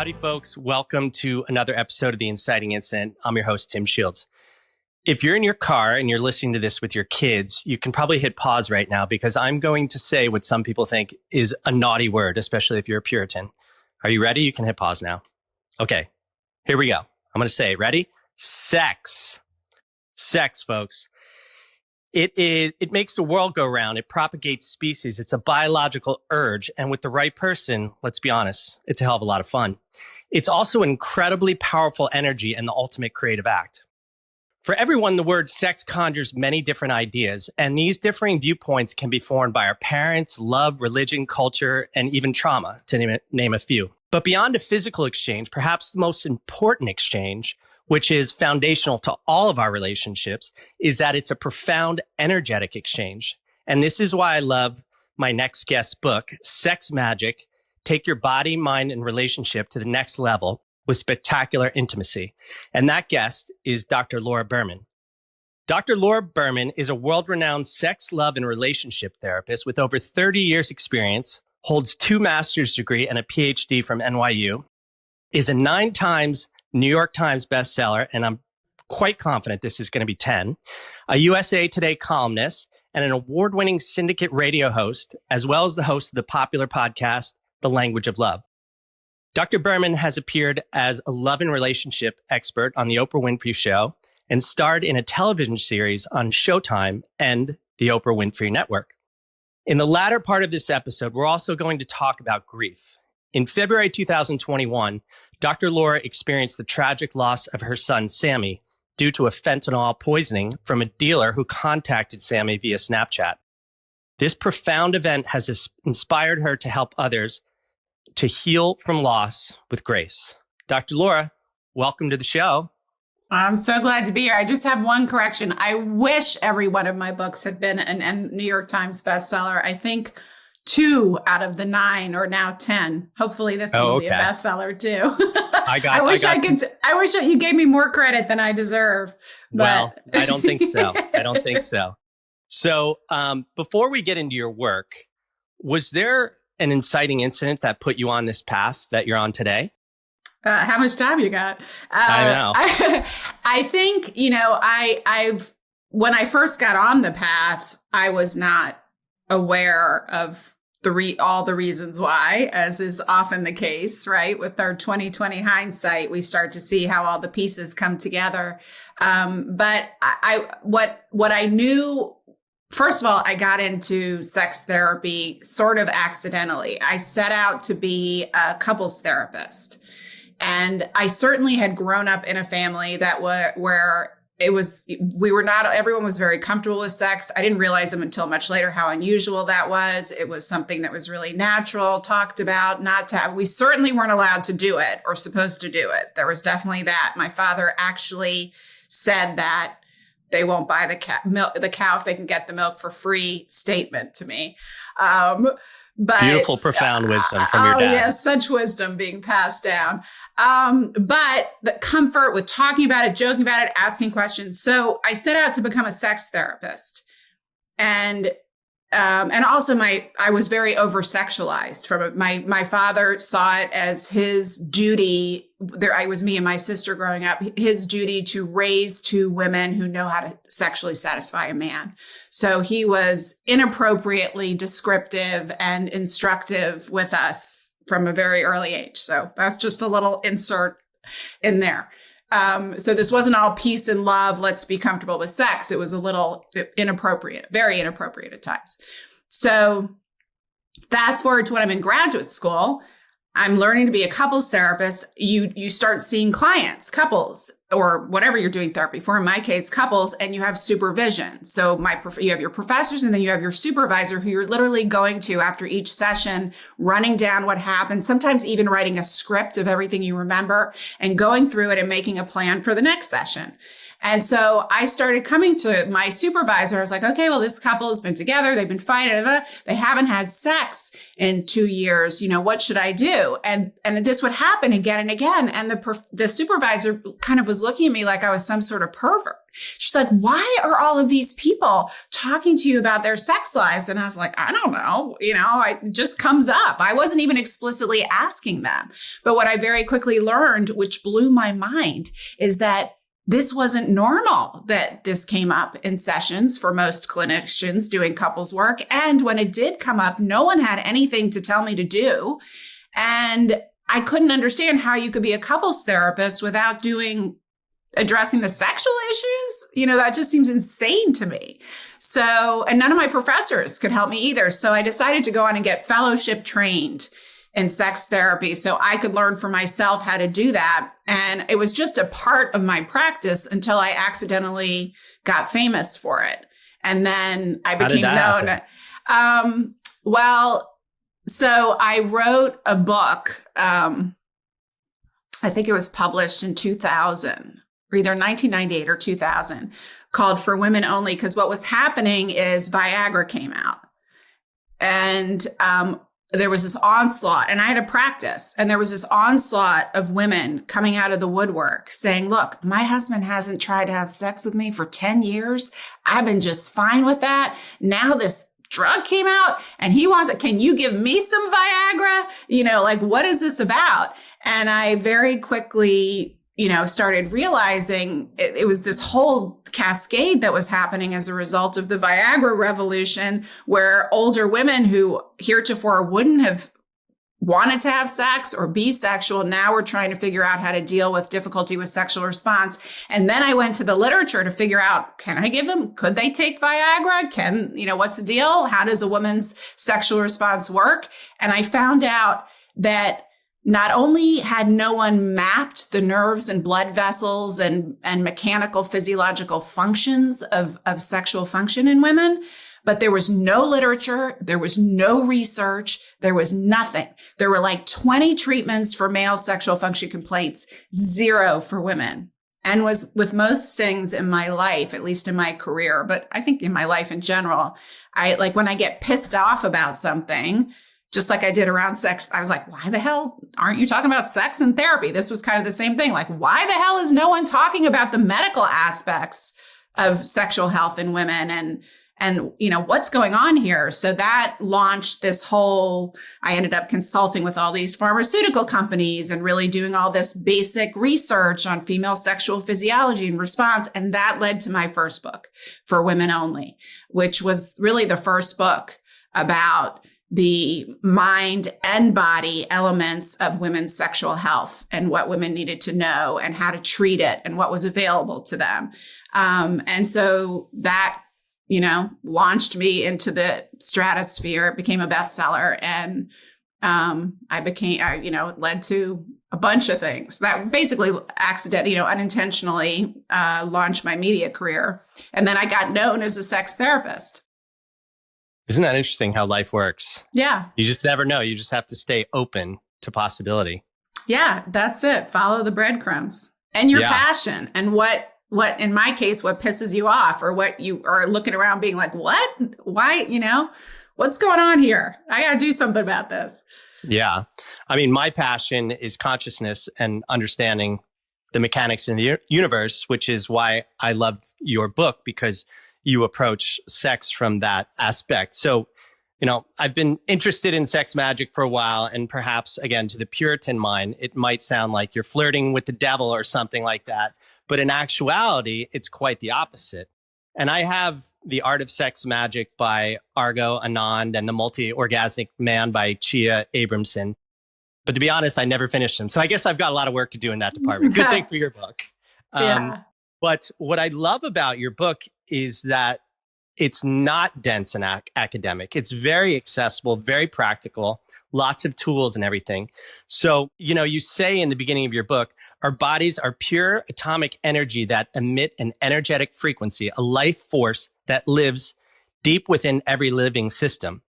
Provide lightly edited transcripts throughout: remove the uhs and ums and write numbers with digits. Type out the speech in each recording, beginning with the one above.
Howdy, folks. Welcome to another episode of The Inciting Incident. I'm your host, Tim Shields. If you're in your car and you're listening to this with your kids, you can probably hit pause right now because I'm going to say what some people think is a naughty word, especially if you're a Puritan. Are you ready? You can hit pause now. Okay, here we go. I'm going to say it. Ready? Sex. Sex, folks. It makes the world go round. It propagates species. It's a biological urge. And with the right person, let's be honest, it's a hell of a lot of fun. It's also an incredibly powerful energy and the ultimate creative act. For everyone, the word sex conjures many different ideas, and these differing viewpoints can be formed by our parents, love, religion, culture, and even trauma, to name a few. But beyond a physical exchange, perhaps the most important exchange, which is foundational to all of our relationships, is that it's a profound energetic exchange. And this is why I love my next guest's book, Sex Magic: Take Your Body, Mind, and Relationship to the Next Level with Spectacular Intimacy. And that guest is Dr. Laura Berman. Dr. Laura Berman is a world-renowned sex, love, and relationship therapist with over 30 years experience, holds 2 master's degrees and a PhD from NYU, is a 9 times New York Times bestseller, and I'm quite confident this is going to be 10, a USA Today columnist, and an award-winning syndicate radio host, as well as the host of the popular podcast, The Language of Love. Dr. Berman has appeared as a love and relationship expert on The Oprah Winfrey Show and starred in a television series on Showtime and the Oprah Winfrey Network. In the latter part of this episode, we're also going to talk about grief. In February 2021, Dr. Laura experienced the tragic loss of her son, Sammy, due to a fentanyl poisoning from a dealer who contacted Sammy via Snapchat. This profound event has inspired her to help others to heal from loss with grace. Dr. Laura, welcome to the show. I'm so glad to be here. I just have one correction. I wish every one of my books had been a New York Times bestseller. I think 2 out of the 9 are now 10. Hopefully this will be a bestseller too. I wish you gave me more credit than I deserve. But. Well, I don't think so. So before we get into your work, was there an inciting incident that put you on this path that you're on today? How much time you got? I know. I think, when I first got on the path, I was not aware of all the reasons why, as is often the case, right? With our 2020 hindsight, we start to see how all the pieces come together. But what I knew, first of all, I got into sex therapy sort of accidentally. I set out to be a couples therapist. And I certainly had grown up in a family that where everyone was very comfortable with sex. I didn't realize until much later how unusual that was. It was something that was really natural, talked about, we certainly weren't allowed to do it or supposed to do it. There was definitely that. My father actually said that they won't buy the cow if they can get the milk for free statement to me. But beautiful, profound wisdom from your dad. Oh, yes, such wisdom being passed down. But the comfort with talking about it, joking about it, asking questions. So I set out to become a sex therapist. And also I was very over-sexualized from it. My father saw it as his duty. I was me and my sister growing up, his duty to raise 2 women who know how to sexually satisfy a man. So he was inappropriately descriptive and instructive with us from a very early age. So that's just a little insert in there. So this wasn't all peace and love, let's be comfortable with sex. It was a little inappropriate, very inappropriate at times. So fast forward to when I'm in graduate school, I'm learning to be a couples therapist. You start seeing clients, couples, or whatever you're doing therapy for, in my case, couples, and you have supervision. So you have your professors and then you have your supervisor who you're literally going to after each session, running down what happened, sometimes even writing a script of everything you remember and going through it and making a plan for the next session. And so I started coming to my supervisor. I was like, okay, well, this couple has been together. They've been fighting. They haven't had sex in 2 years. What should I do? And this would happen again and again. And the supervisor kind of was looking at me like I was some sort of pervert. She's like, why are all of these people talking to you about their sex lives? And I was like, I don't know. It just comes up. I wasn't even explicitly asking them. But what I very quickly learned, which blew my mind, is that this wasn't normal, that this came up in sessions for most clinicians doing couples work. And when it did come up, no one had anything to tell me to do. And I couldn't understand how you could be a couples therapist without addressing the sexual issues. That just seems insane to me. So, and none of my professors could help me either. So I decided to go on and get fellowship trained in sex therapy so I could learn for myself how to do that. And it was just a part of my practice until I accidentally got famous for it. And then I became known. So I wrote a book. I think it was published in 2000, or either 1998 or 2000, called For Women Only, because what was happening is Viagra came out. And there was this onslaught, and I had a practice, and there was this onslaught of women coming out of the woodwork saying, look, my husband hasn't tried to have sex with me for 10 years. I've been just fine with that. Now this drug came out and he wants it. Can you give me some Viagra? What is this about? And I very quickly, started realizing it was this whole cascade that was happening as a result of the Viagra revolution, where older women who heretofore wouldn't have wanted to have sex or be sexual now were trying to figure out how to deal with difficulty with sexual response. And then I went to the literature to figure out, could they take Viagra? What's the deal? How does a woman's sexual response work? And I found out that not only had no one mapped the nerves and blood vessels and mechanical physiological functions of sexual function in women, but there was no literature, there was no research, there was nothing. There were like 20 treatments for male sexual function complaints, 0 for women. And was with most things in my life, at least in my career, but I think in my life in general, when I get pissed off about something, just like I did around sex, I was like, why the hell aren't you talking about sex and therapy? This was kind of the same thing. Like, why the hell is no one talking about the medical aspects of sexual health in women and what's going on here? So that launched this whole, I ended up consulting with all these pharmaceutical companies and really doing all this basic research on female sexual physiology and response. And that led to my first book, For Women Only, which was really the first book about the mind and body elements of women's sexual health and what women needed to know and how to treat it and what was available to them. And so that, launched me into the stratosphere. It became a bestseller, and it led to a bunch of things that basically unintentionally launched my media career. And then I got known as a sex therapist. Isn't that interesting how life works? Yeah. You just never know. You just have to stay open to possibility. Yeah, that's it. Follow the breadcrumbs and your passion and what in my case, what pisses you off or what you are looking around being like, what? Why? What's going on here? I got to do something about this. Yeah. I mean, my passion is consciousness and understanding the mechanics in the universe, which is why I love your book, because you approach sex from that aspect. So, I've been interested in sex magic for a while, and perhaps, again, to the Puritan mind, it might sound like you're flirting with the devil or something like that. But in actuality, it's quite the opposite. And I have The Art of Sex Magic by Argo Anand and The Multi-Orgasmic Man by Chia Abramson. But to be honest, I never finished them. So I guess I've got a lot of work to do in that department. Good thing for your book. But what I love about your book is that it's not dense and academic. It's very accessible, very practical, lots of tools and everything. So, you say in the beginning of your book, our bodies are pure atomic energy that emit an energetic frequency, a life force that lives deep within every living system.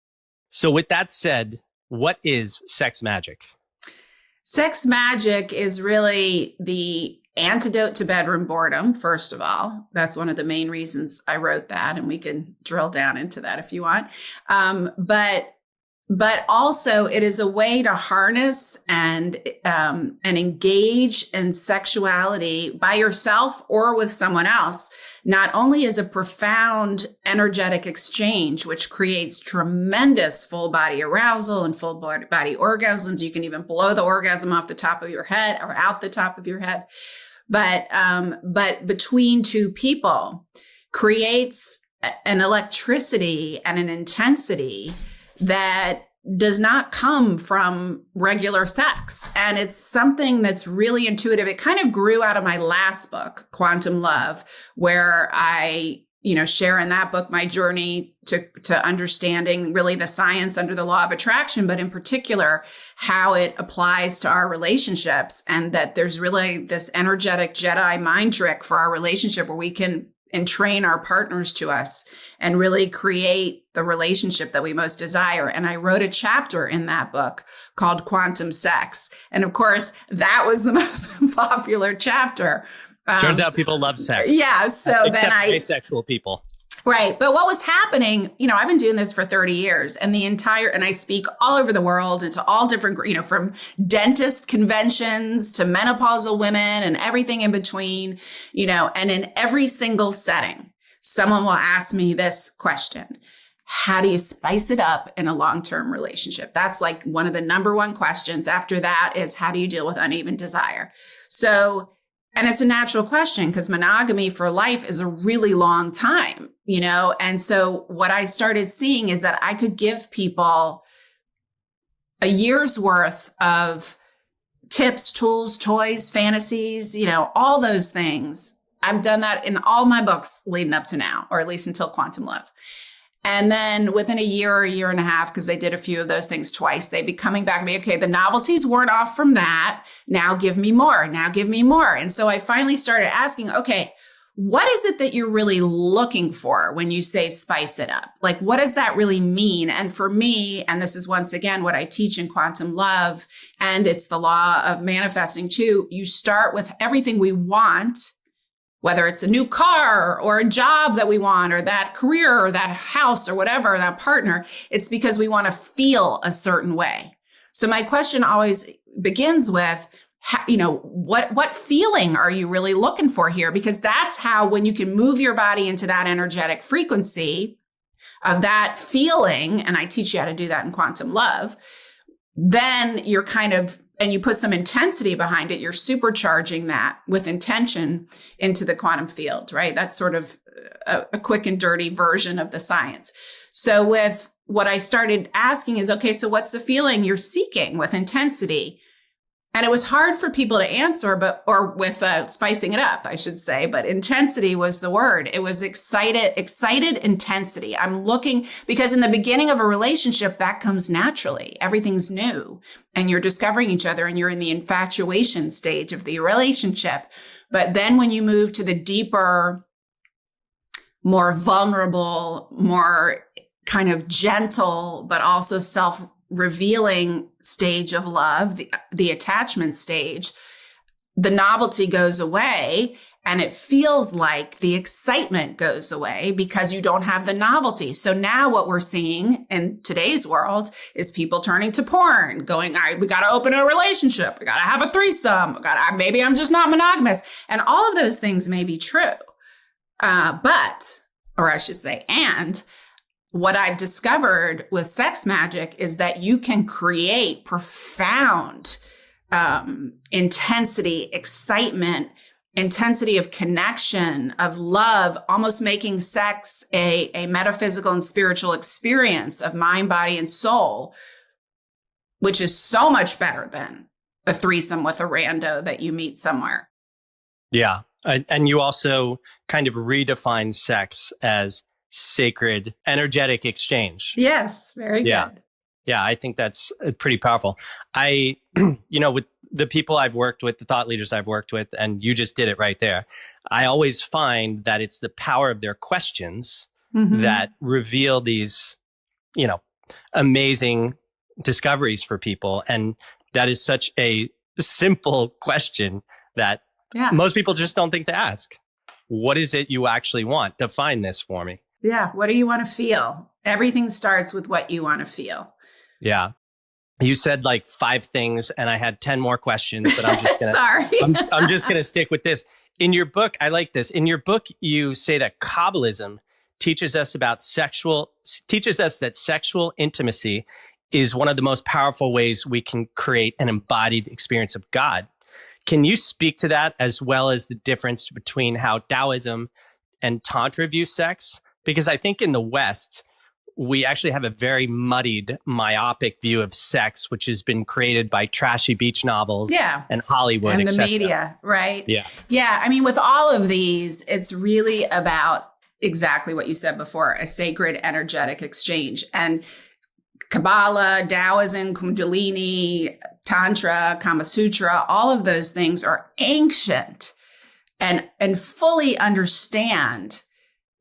So with that said, what is sex magic? Sex magic is really the antidote to bedroom boredom, first of all. That's one of the main reasons I wrote that. And we can drill down into that if you want. But also it is a way to harness and engage in sexuality by yourself or with someone else, not only as a profound energetic exchange, which creates tremendous full body arousal and full body orgasms. You can even blow the orgasm off the top of your head or out the top of your head. But between two people creates an electricity and an intensity that does not come from regular sex. And it's something that's really intuitive. It kind of grew out of my last book, Quantum Love, where I, share in that book my journey to understanding really the science under the law of attraction, but in particular, how it applies to our relationships. And that there's really this energetic Jedi mind trick for our relationship where we can entrain our partners to us and really create the relationship that we most desire. And I wrote a chapter in that book called Quantum Sex. And of course, that was the most popular chapter. Turns out people love sex. Yeah. So except then asexual people. Right. But what was happening, I've been doing this for 30 years and and I speak all over the world and to all different, from dentist conventions to menopausal women and everything in between, and in every single setting, someone will ask me this question: how do you spice it up in a long-term relationship? That's like one of the number one questions. After that is, how do you deal with uneven desire? And it's a natural question because monogamy for life is a really long time, And so what I started seeing is that I could give people a year's worth of tips, tools, toys, fantasies, all those things. I've done that in all my books leading up to now, or at least until Quantum Love. And then within a year or a year and a half, because I did a few of those things twice, they'd be coming back to me, okay, the novelties worn off from that. Now give me more. Now give me more. And so I finally started asking, okay, what is it that you're really looking for when you say spice it up? Like, what does that really mean? And for me, and this is once again what I teach in Quantum Love, and it's the law of manifesting too, you start with everything we want, whether it's a new car or a job that we want, or that career or that house or whatever, that partner, it's because we want to feel a certain way. So my question always begins with, what feeling are you really looking for here? Because that's how, when you can move your body into that energetic frequency of that feeling, and I teach you how to do that in Quantum Love, then you're and you put some intensity behind it, you're supercharging that with intention into the quantum field, right? That's sort of a quick and dirty version of the science. So with what I started asking is, okay, so what's the feeling you're seeking with intensity? And it was hard for people to answer, or with spicing it up, I should say, but intensity was the word. It was excited intensity. I'm looking, because in the beginning of a relationship, that comes naturally. Everything's new and you're discovering each other and you're in the infatuation stage of the relationship. But then when you move to the deeper, more vulnerable, more kind of gentle, but also self-revealing stage of love, the attachment stage, the novelty goes away and it feels like the excitement goes away because you don't have the novelty. So now what we're seeing in today's world is people turning to porn, going, all right, we got to open a relationship. We got to have a threesome. Maybe I'm just not monogamous. And all of those things may be true. And what I've discovered with sex magic is that you can create profound intensity, excitement, intensity of connection, of love, almost making sex a metaphysical and spiritual experience of mind, body, and soul, which is so much better than a threesome with a rando that you meet somewhere. Yeah. And you also kind of redefine sex as sacred, energetic exchange. Yes, very good. Yeah, I think that's pretty powerful. With the people I've worked with, the thought leaders I've worked with, and you just did it right there, I always find that it's the power of their questions that reveal these, amazing discoveries for people. And that is such a simple question that Yeah. Most people just don't think to ask. What is it you actually want? Define this for me. Yeah. What do you want to feel? Everything starts with what you want to feel. Yeah. You said like 5 things and I had 10 more questions, but I'm just going to Sorry. I'm just going to stick with this. In your book, I like this. In your book, you say that Kabbalism teaches us that sexual intimacy is one of the most powerful ways we can create an embodied experience of God. Can you speak to that, as well as the difference between how Taoism and Tantra view sex? Because I think in the West, we actually have a very muddied, myopic view of sex, which has been created by trashy beach novels and Hollywood, and the etc. media, right? Yeah. Yeah. I mean, with all of these, it's really about exactly what you said before, a sacred energetic exchange. And Kabbalah, Taoism, Kundalini, Tantra, Kama Sutra, all of those things are ancient and fully understand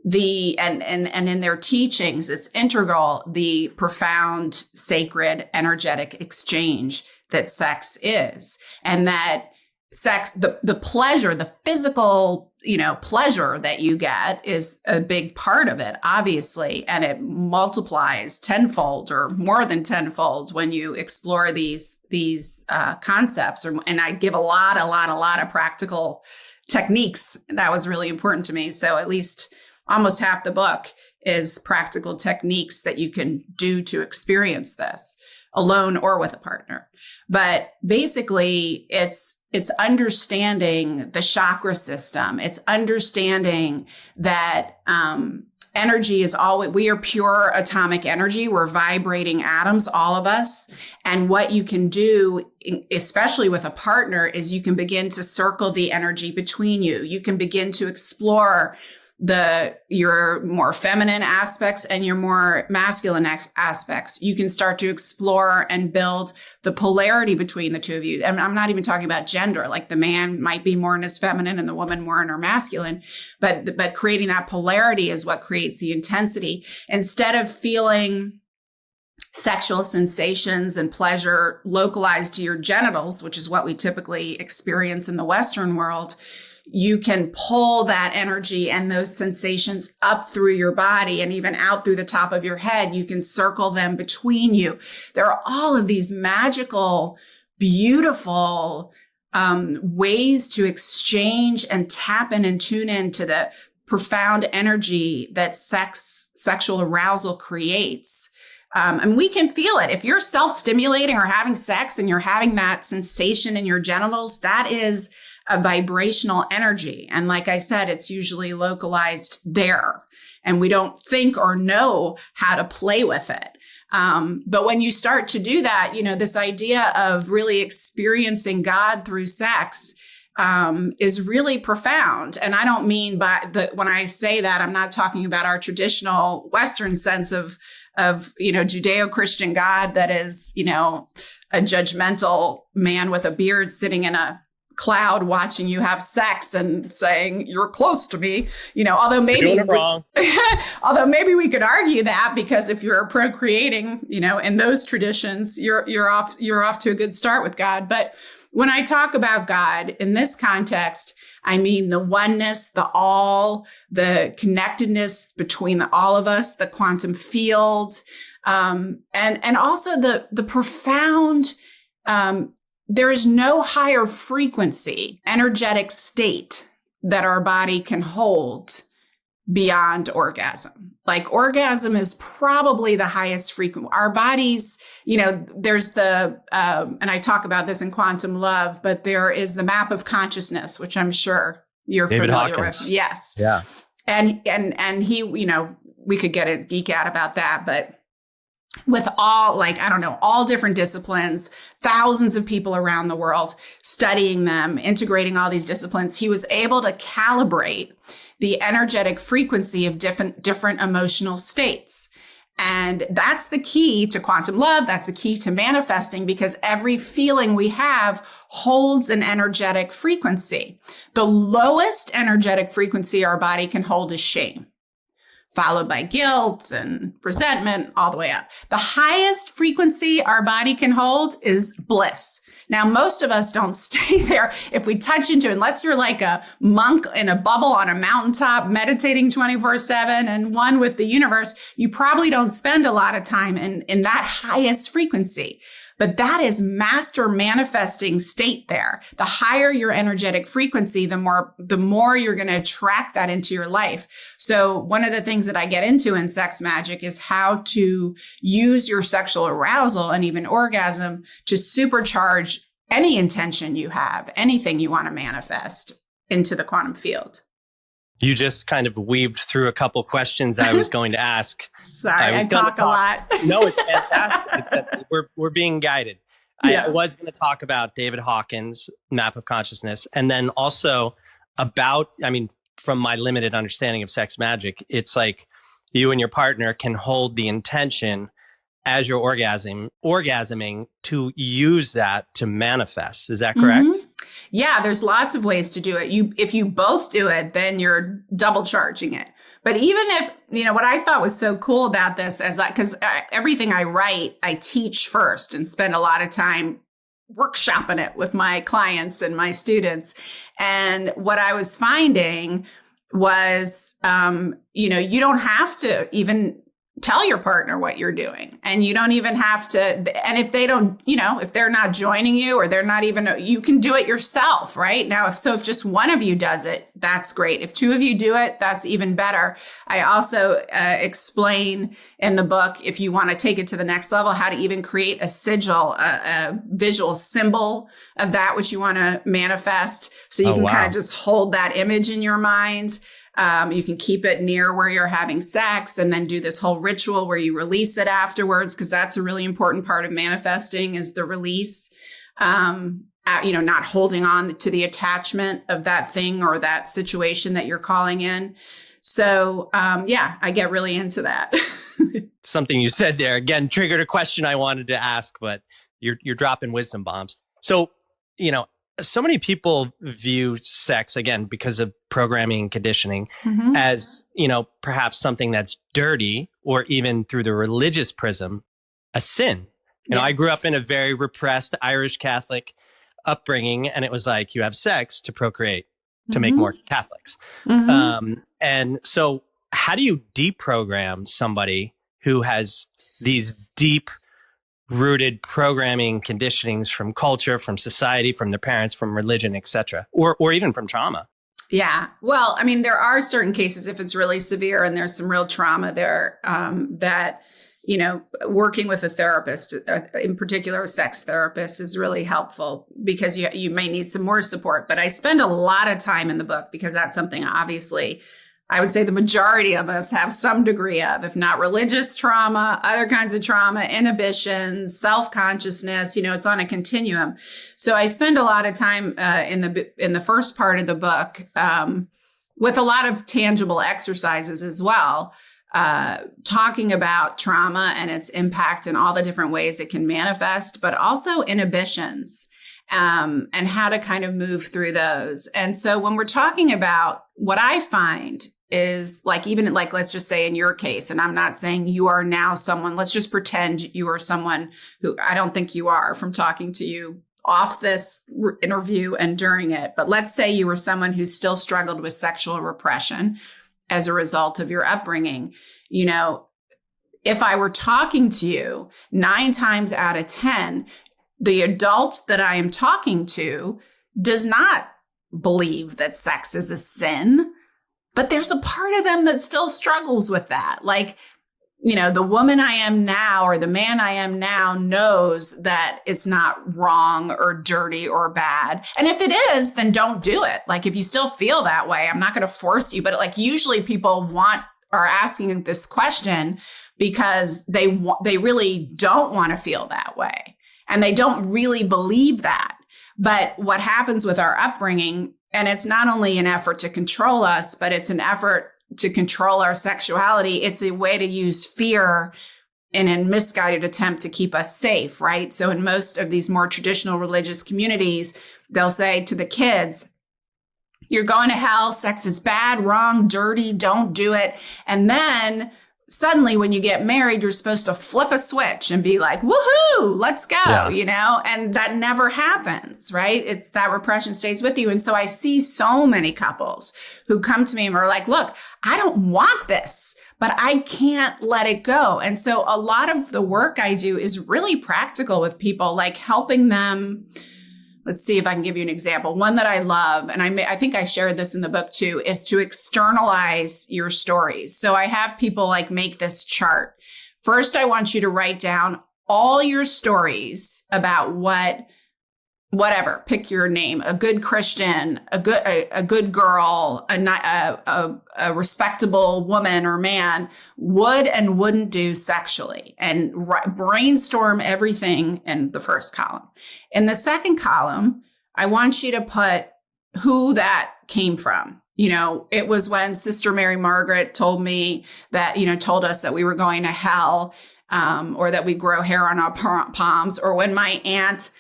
and in their teachings, it's integral, the profound, sacred, energetic exchange that sex is. And that sex, the pleasure, the physical, pleasure that you get is a big part of it, obviously. And it multiplies tenfold or more than tenfold when you explore these concepts. And I give a lot of practical techniques. That was really important to me. So at least almost half the book is practical techniques that you can do to experience this alone or with a partner. But basically, it's understanding the chakra system. It's understanding that energy is we are pure atomic energy. We're vibrating atoms, all of us. And what you can do, especially with a partner, is you can begin to circle the energy between you. You can begin to explore your more feminine aspects and your more masculine aspects. You can start to explore and build the polarity between the two of you. And I'm not even talking about gender, like the man might be more in his feminine and the woman more in her masculine, but creating that polarity is what creates the intensity. Instead of feeling sexual sensations and pleasure localized to your genitals, which is what we typically experience in the Western world, you can pull that energy and those sensations up through your body and even out through the top of your head. You can circle them between you. There are all of these magical, beautiful ways to exchange and tap in and tune into the profound energy that sexual arousal creates. And we can feel it. If you're self-stimulating or having sex and you're having that sensation in your genitals, that is a vibrational energy. And like I said, it's usually localized there. And we don't think or know how to play with it. But when you start to do that, this idea of really experiencing God through sex is really profound. And I don't mean when I say that, I'm not talking about our traditional Western sense of Judeo-Christian God that is, a judgmental man with a beard sitting in a cloud watching you have sex and saying you're close to me, although maybe although maybe we could argue that, because if you're procreating, in those traditions, you're off to a good start with God. But when I talk about God in this context, I mean the oneness, the all, the connectedness between all of us, the quantum field, and also the profound there is no higher frequency, energetic state that our body can hold beyond orgasm. Like orgasm is probably the highest frequency. Our bodies, there's and I talk about this in Quantum Love, but there is the map of consciousness, which I'm sure you're David familiar Hawkins. with. Yes. Yeah. And he, we could geek out about that, but with all different disciplines, thousands of people around the world studying them, integrating all these disciplines, he was able to calibrate the energetic frequency of different emotional states. And that's the key to quantum love. That's the key to manifesting, because every feeling we have holds an energetic frequency. The lowest energetic frequency our body can hold is shame. followed by guilt and resentment, all the way up. The highest frequency our body can hold is bliss. Now, most of us don't stay there if we touch into it, unless you're like a monk in a bubble on a mountaintop, meditating 24/7 and one with the universe. You probably don't spend a lot of time in that highest frequency. But that is master manifesting state there. The higher your energetic frequency, the more you're going to attract that into your life. So one of the things that I get into in Sex Magic is how to use your sexual arousal and even orgasm to supercharge any intention you have, anything you want to manifest into the quantum field. You just kind of weaved through a couple questions I was going to ask. Sorry, I talk a lot. No, it's fantastic. We're being guided. Yeah. I was going to talk about David Hawkins' map of consciousness, and then also about, from my limited understanding of sex magic, it's like you and your partner can hold the intention as you're orgasming to use that to manifest. Is that correct? Mm-hmm. Yeah, there's lots of ways to do it. If you both do it, then you're double charging it. But even if, what I thought was so cool about this because everything I write, I teach first and spend a lot of time workshopping it with my clients and my students. And what I was finding was, you don't have to even tell your partner what you're doing. And you don't even have to, and if they don't, if they're not joining you or they're not even, you can do it yourself, right? Now, if just one of you does it, that's great. If two of you do it, that's even better. I also explain in the book, if you want to take it to the next level, how to even create a sigil, a visual symbol of that which you want to manifest. So you can kind of just hold that image in your mind. You can keep it near where you're having sex and then do this whole ritual where you release it afterwards, because that's a really important part of manifesting is the release, not holding on to the attachment of that thing or that situation that you're calling in. So, I get really into that. Something you said there, again, triggered a question I wanted to ask, but you're dropping wisdom bombs. So, so many people view sex, again, because of programming and conditioning, mm-hmm. as, perhaps something that's dirty, or even through the religious prism, a sin. I grew up in a very repressed Irish Catholic upbringing, and it was like, you have sex to procreate, to mm-hmm. make more Catholics. Mm-hmm. And so how do you deprogram somebody who has these deep rooted programming conditionings from culture, from society, from their parents, from religion, etc., or even from trauma? Yeah. Well, there are certain cases if it's really severe and there's some real trauma there, that, working with a therapist, in particular a sex therapist, is really helpful because you may need some more support. But I spend a lot of time in the book because that's something obviously I would say the majority of us have some degree of, if not religious trauma, other kinds of trauma, inhibitions, self-consciousness, it's on a continuum. So I spend a lot of time in the first part of the book with a lot of tangible exercises as well, talking about trauma and its impact and all the different ways it can manifest, but also inhibitions. And how to kind of move through those. And so when we're talking about what I find is let's just say in your case, and I'm not saying you are now someone, let's just pretend you are someone who I don't think you are from talking to you off this interview and during it. But let's say you were someone who still struggled with sexual repression as a result of your upbringing. If I were talking to you 9 times out of 10, the adult that I am talking to does not believe that sex is a sin, but there's a part of them that still struggles with that. The woman I am now or the man I am now knows that it's not wrong or dirty or bad. And if it is, then don't do it. If you still feel that way, I'm not going to force you. But usually people are asking this question because they really don't want to feel that way. And they don't really believe that. But what happens with our upbringing, and it's not only an effort to control us, but it's an effort to control our sexuality. It's a way to use fear in a misguided attempt to keep us safe, right? So in most of these more traditional religious communities, they'll say to the kids, You're going to hell. Sex is bad, wrong, dirty. Don't do it. And then suddenly when you get married, you're supposed to flip a switch and be like, woohoo, let's go, you know, and that never happens, right? It's that repression stays with you. And so I see so many couples who come to me and are like, look, I don't want this, but I can't let it go. And so a lot of the work I do is really practical with people, like helping them. Let's see if I can give you an example. One that I love, and I think I shared this in the book too, is to externalize your stories. So I have people like make this chart. First, I want you to write down all your stories about whatever, pick your name, a good Christian, a good girl, a respectable woman or man would and wouldn't do sexually, and brainstorm everything in the first column. In the second column, I want you to put who that came from. You know, it was when Sister Mary Margaret told me that, you know, told us that we were going to hell, or that we grow hair on our palms, or when my aunt,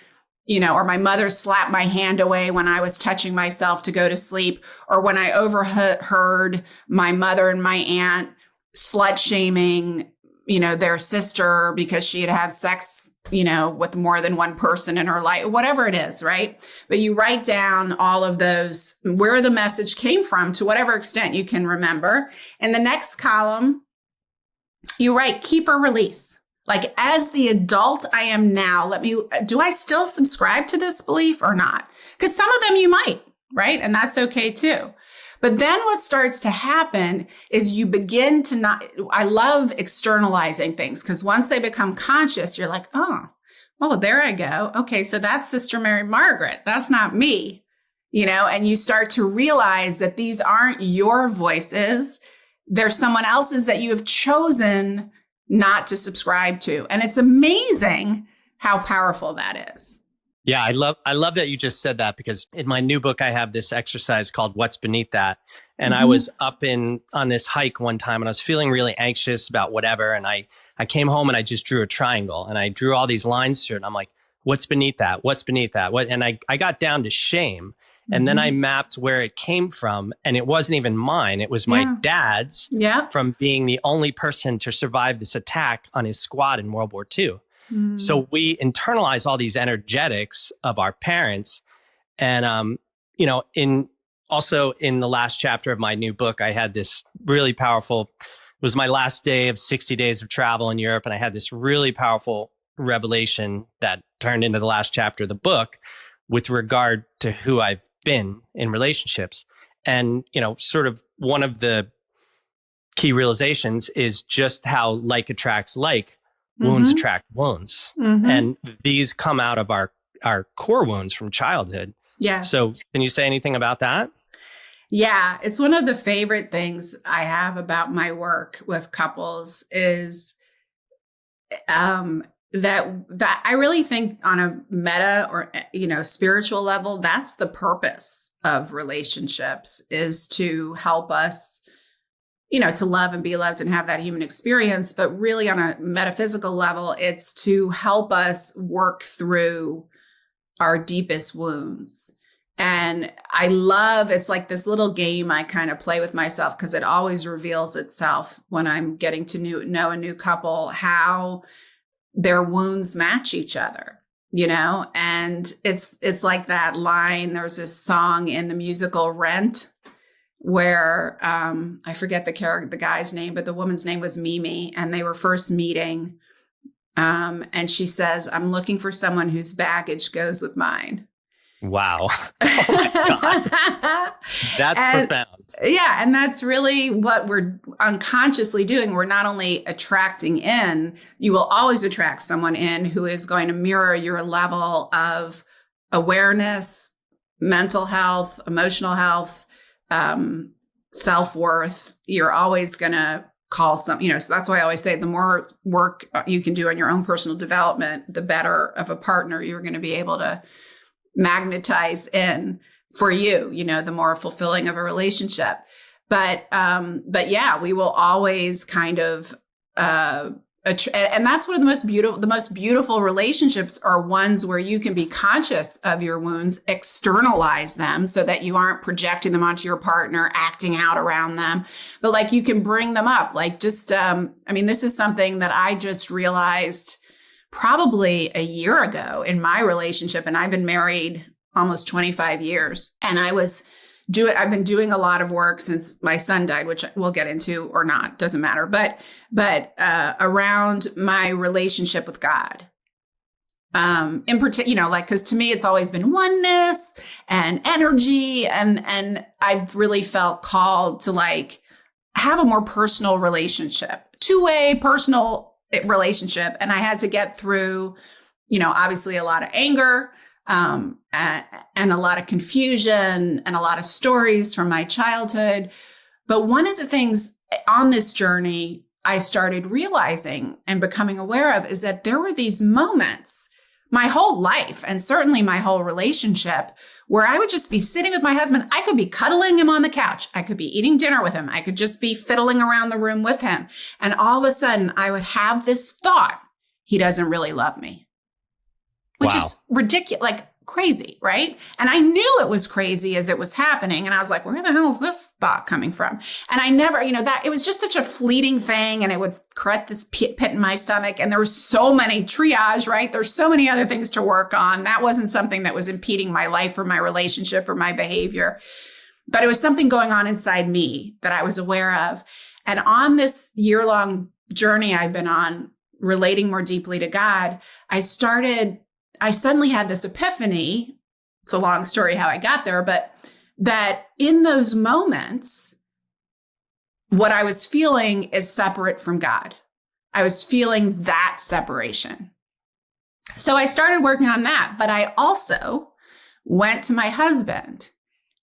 you know, or my mother slapped my hand away when I was touching myself to go to sleep, or when I overheard my mother and my aunt slut shaming, you know, their sister because she had sex, you know, with more than one person in her life, whatever it is, right? But you write down all of those, where the message came from to whatever extent you can remember. In the next column, you write keep or release. Like, as the adult I am now, do I still subscribe to this belief or not? Because some of them you might, right? And that's okay too. But then what starts to happen is you begin to I love externalizing things, because once they become conscious, you're like, oh, there I go. Okay, so that's Sister Mary Margaret. That's not me, you know, and you start to realize that these aren't your voices. They're someone else's that you have chosen not to subscribe to. And it's amazing how powerful that is. Yeah, I love that you just said that, because in my new book, I have this exercise called What's Beneath That. And I was up on this hike one time, and I was feeling really anxious about whatever. And I came home and I just drew a triangle, and I drew all these lines through it. And I'm like, what's beneath that? What's beneath that? And I got down to shame. And then I mapped where it came from, and it wasn't even mine. It was my dad's, from being the only person to survive this attack on his squad in World War II. So we internalize all these energetics of our parents. And, you know, also in the last chapter of my new book, I had this really powerful, it was my last day of 60 days of travel in Europe. And I had this really powerful revelation that turned into the last chapter of the book with regard to who I've been in relationships. And, you know, sort of one of the key realizations is just how like attracts like. Wounds attract wounds. And these come out of our core wounds from childhood. Yes. So can you say anything about that? Yeah, it's one of the favorite things I have about my work with couples is that I really think on a meta or, you know, spiritual level, that's the purpose of relationships, is to help us, you know, to love and be loved and have that human experience. But really on a metaphysical level, it's to help us work through our deepest wounds. And I love, it's like this little game I kind of play with myself, because it always reveals itself when I'm getting to know a new couple, how their wounds match each other, you know? And it's like that line, there's this song in the musical Rent, where I forget the guy's name, but the woman's name was Mimi, and they were first meeting. And she says, I'm looking for someone whose baggage goes with mine. Wow. Oh my God. That's profound. Yeah. And that's really what we're unconsciously doing. We're not only attracting in, you will always attract someone in who is going to mirror your level of awareness, mental health, emotional health, self-worth. You're always going to call some, you know, so that's why I always say the more work you can do on your own personal development, the better of a partner you're going to be able to magnetize in for you, you know, the more fulfilling of a relationship. But yeah, we will always kind of, and that's one of the most beautiful relationships are ones where you can be conscious of your wounds, externalize them so that you aren't projecting them onto your partner, acting out around them, but like you can bring them up. Like just, this is something that I just realized probably a year ago in my relationship, and I've been married almost 25 years, and I've been doing a lot of work since my son died, which we'll get into or not, doesn't matter. But around my relationship with God, in particular, because to me, it's always been oneness and energy. And I've really felt called to like have a more personal relationship, two-way personal relationship. And I had to get through, obviously a lot of anger, and a lot of confusion and a lot of stories from my childhood. But one of the things on this journey I started realizing and becoming aware of is that there were these moments my whole life, and certainly my whole relationship, where I would just be sitting with my husband. I could be cuddling him on the couch. I could be eating dinner with him. I could just be fiddling around the room with him. And all of a sudden I would have this thought, he doesn't really love me. Which is ridiculous, like crazy, right? And I knew it was crazy as it was happening. And I was like, where the hell is this thought coming from? And I never, that it was just such a fleeting thing. And it would create this pit in my stomach. And there was so many triage, right? There's so many other things to work on. That wasn't something that was impeding my life or my relationship or my behavior. But it was something going on inside me that I was aware of. And on this year-long journey I've been on, relating more deeply to God, I suddenly had this epiphany. It's a long story how I got there, but that in those moments, what I was feeling is separate from God. I was feeling that separation. So I started working on that, but I also went to my husband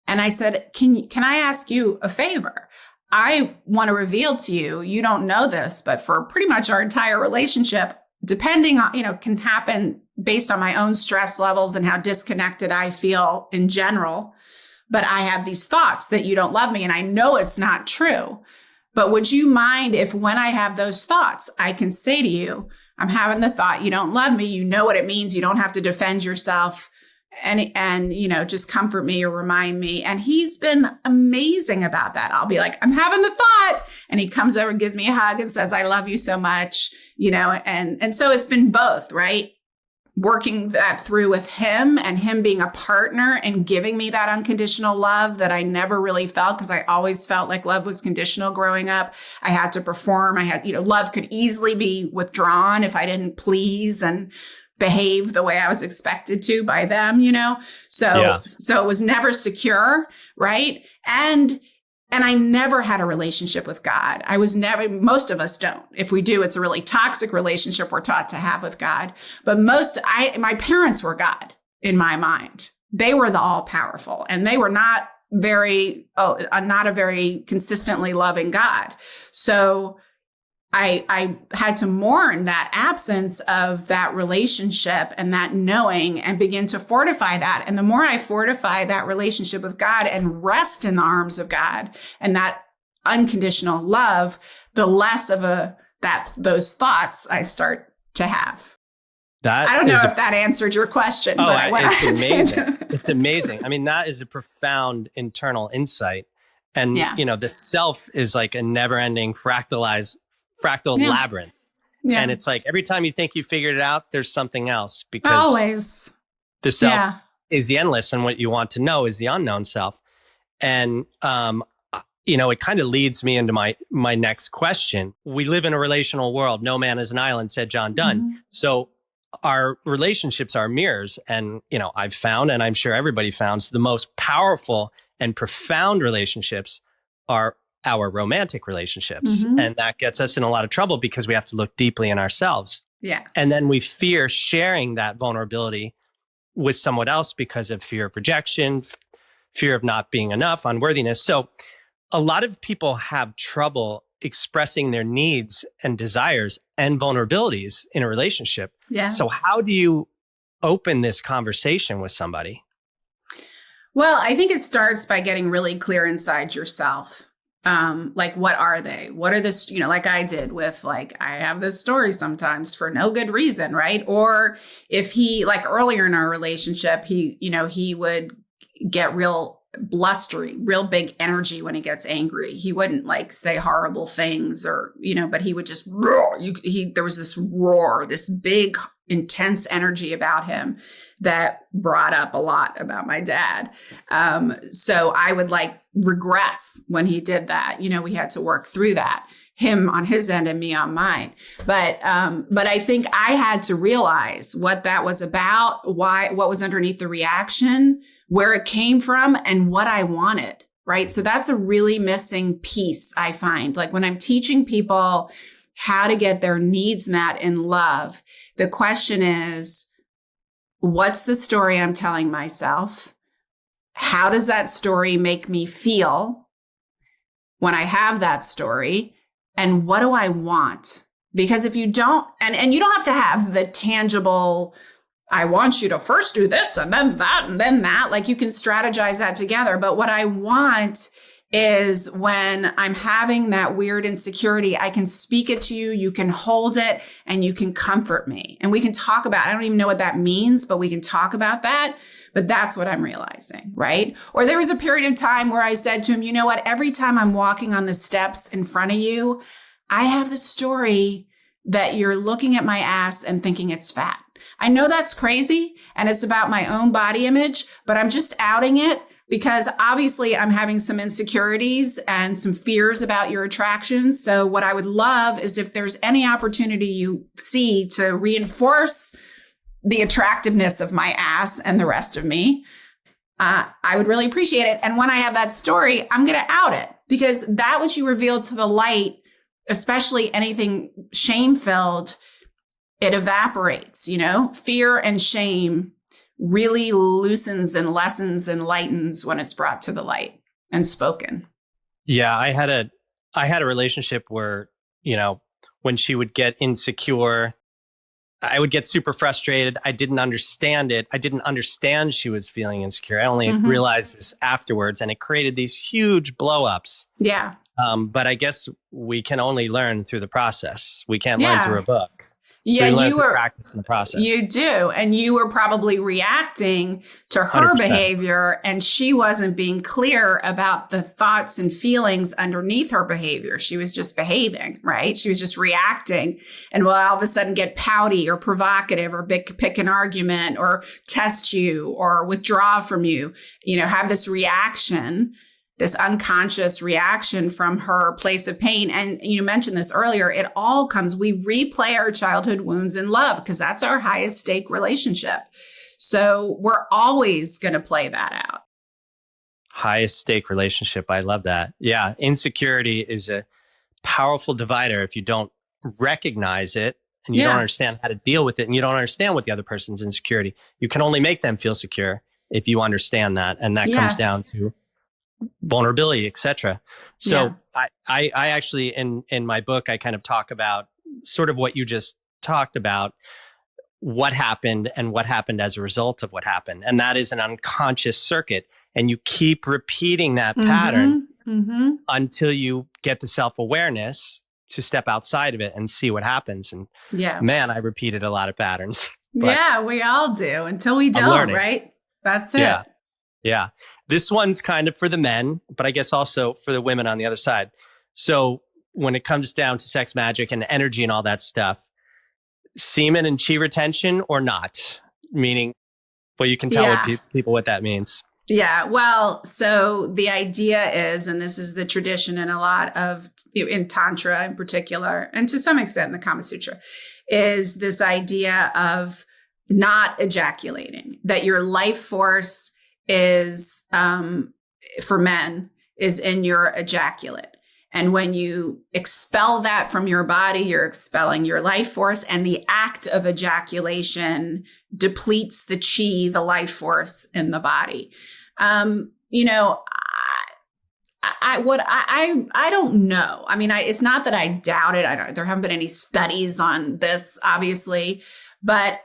and I said, can I ask you a favor? I want to reveal to you, you don't know this, but for pretty much our entire relationship, depending on, can happen based on my own stress levels and how disconnected I feel in general. But I have these thoughts that you don't love me. And I know it's not true. But would you mind if when I have those thoughts, I can say to you, I'm having the thought, you don't love me. You know what it means. You don't have to defend yourself and just comfort me or remind me. And he's been amazing about that. I'll be like, I'm having the thought. And he comes over and gives me a hug and says, I love you so much, and so it's been both, right? Working that through with him and him being a partner and giving me that unconditional love that I never really felt, because I always felt like love was conditional growing up. I had to perform. I had, love could easily be withdrawn if I didn't please and behave the way I was expected to by them, So it was never secure, right? And I never had a relationship with God. Most of us don't. If we do, it's a really toxic relationship we're taught to have with God. But my parents were God in my mind. They were the all powerful, and they were not a very consistently loving God. So I had to mourn that absence of that relationship and that knowing and begin to fortify that. And the more I fortify that relationship with God and rest in the arms of God and that unconditional love, the less of those thoughts I start to have. I don't know if that answered your question. It's amazing. It's amazing. I mean, that is a profound internal insight. And, the self is like a never-ending fractal labyrinth. Yeah. And it's like every time you think you figured it out, there's something else, because always the self is the endless, and what you want to know is the unknown self. And it kind of leads me into my next question. We live in a relational world. No man is an island, said John Donne. Mm-hmm. So our relationships are mirrors. And, I've found, and I'm sure everybody found, the most powerful and profound relationships are our romantic relationships. Mm-hmm. And that gets us in a lot of trouble because we have to look deeply in ourselves. Yeah. And then we fear sharing that vulnerability with someone else because of fear of rejection, fear of not being enough, unworthiness. So a lot of people have trouble expressing their needs and desires and vulnerabilities in a relationship. Yeah. So how do you open this conversation with somebody? Well, I think it starts by getting really clear inside yourself. Like, what are they? What are this, like I did with, like, I have this story sometimes for no good reason, right? Or if he, like earlier in our relationship, he would get real blustery, real big energy when he gets angry. He wouldn't like say horrible things or, but he would just roar. There was this roar, this big, intense energy about him that brought up a lot about my dad. So I would like regress when he did that. We had to work through that, him on his end and me on mine. But I think I had to realize what that was about, what was underneath the reaction, where it came from, and what I wanted. Right. So that's a really missing piece, I find. Like when I'm teaching people how to get their needs met in love, the question is, what's the story I'm telling myself? How does that story make me feel when I have that story? And what do I want? Because if you don't, and you don't have to have the tangible, I want you to first do this and then that and then that. Like you can strategize that together. But what I want is when I'm having that weird insecurity, I can speak it to you, you can hold it, and you can comfort me. And we can talk about, I don't even know what that means, but we can talk about that. But that's what I'm realizing, right? Or there was a period of time where I said to him, you know what? Every time I'm walking on the steps in front of you, I have the story that you're looking at my ass and thinking it's fat. I know that's crazy and it's about my own body image, but I'm just outing it because obviously I'm having some insecurities and some fears about your attraction. So what I would love is if there's any opportunity you see to reinforce the attractiveness of my ass and the rest of me, I would really appreciate it. And when I have that story, I'm going to out it because that which you revealed to the light, especially anything shame-filled, it evaporates, fear and shame really loosens and lessens and lightens when it's brought to the light and spoken. Yeah, I had a relationship where, when she would get insecure, I would get super frustrated. I didn't understand it. I didn't understand she was feeling insecure. I only realized this afterwards, and it created these huge blow-ups. Yeah. But I guess we can only learn through the process. We can't learn through a book. Yeah, you were practicing the process. You do. And you were probably reacting to her 100%. behavior, and she wasn't being clear about the thoughts and feelings underneath her behavior. She was just behaving, right? She was just reacting and will all of a sudden get pouty or provocative or pick an argument or test you or withdraw from you, have this reaction, this unconscious reaction from her place of pain. And you mentioned this earlier, it all comes, we replay our childhood wounds in love because that's our highest stake relationship. So we're always going to play that out. Highest stake relationship. I love that. Yeah. Insecurity is a powerful divider if you don't recognize it and you don't understand how to deal with it and you don't understand what the other person's insecurity. You can only make them feel secure if you understand that. And that comes down to vulnerability, etc. So I actually in my book, I kind of talk about sort of what you just talked about, what happened and what happened as a result of what happened. And that is an unconscious circuit. And you keep repeating that pattern until you get the self-awareness to step outside of it and see what happens. And man, I repeated a lot of patterns. Yeah, we all do until we don't, right? That's it. Yeah. This one's kind of for the men, but I guess also for the women on the other side. So when it comes down to sex magic and energy and all that stuff, semen and chi retention or not? Meaning, well, you can tell people what that means. Yeah. Well, so the idea is, and this is the tradition in a lot of, in Tantra in particular, and to some extent in the Kama Sutra, is this idea of not ejaculating, that your life force is, for men, is in your ejaculate. And when you expel that from your body, you're expelling your life force. And the act of ejaculation depletes the chi, the life force in the body. I don't know. I mean, it's not that I doubt it. There haven't been any studies on this, obviously, but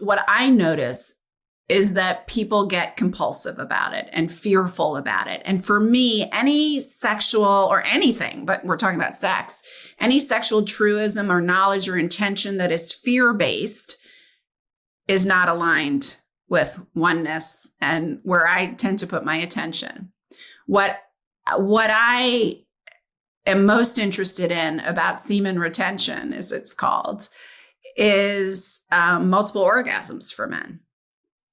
what I notice is that people get compulsive about it and fearful about it. And for me, any sexual or anything, but we're talking about sex, any sexual truism or knowledge or intention that is fear-based is not aligned with oneness and where I tend to put my attention. What I am most interested in about semen retention, as it's called, is multiple orgasms for men.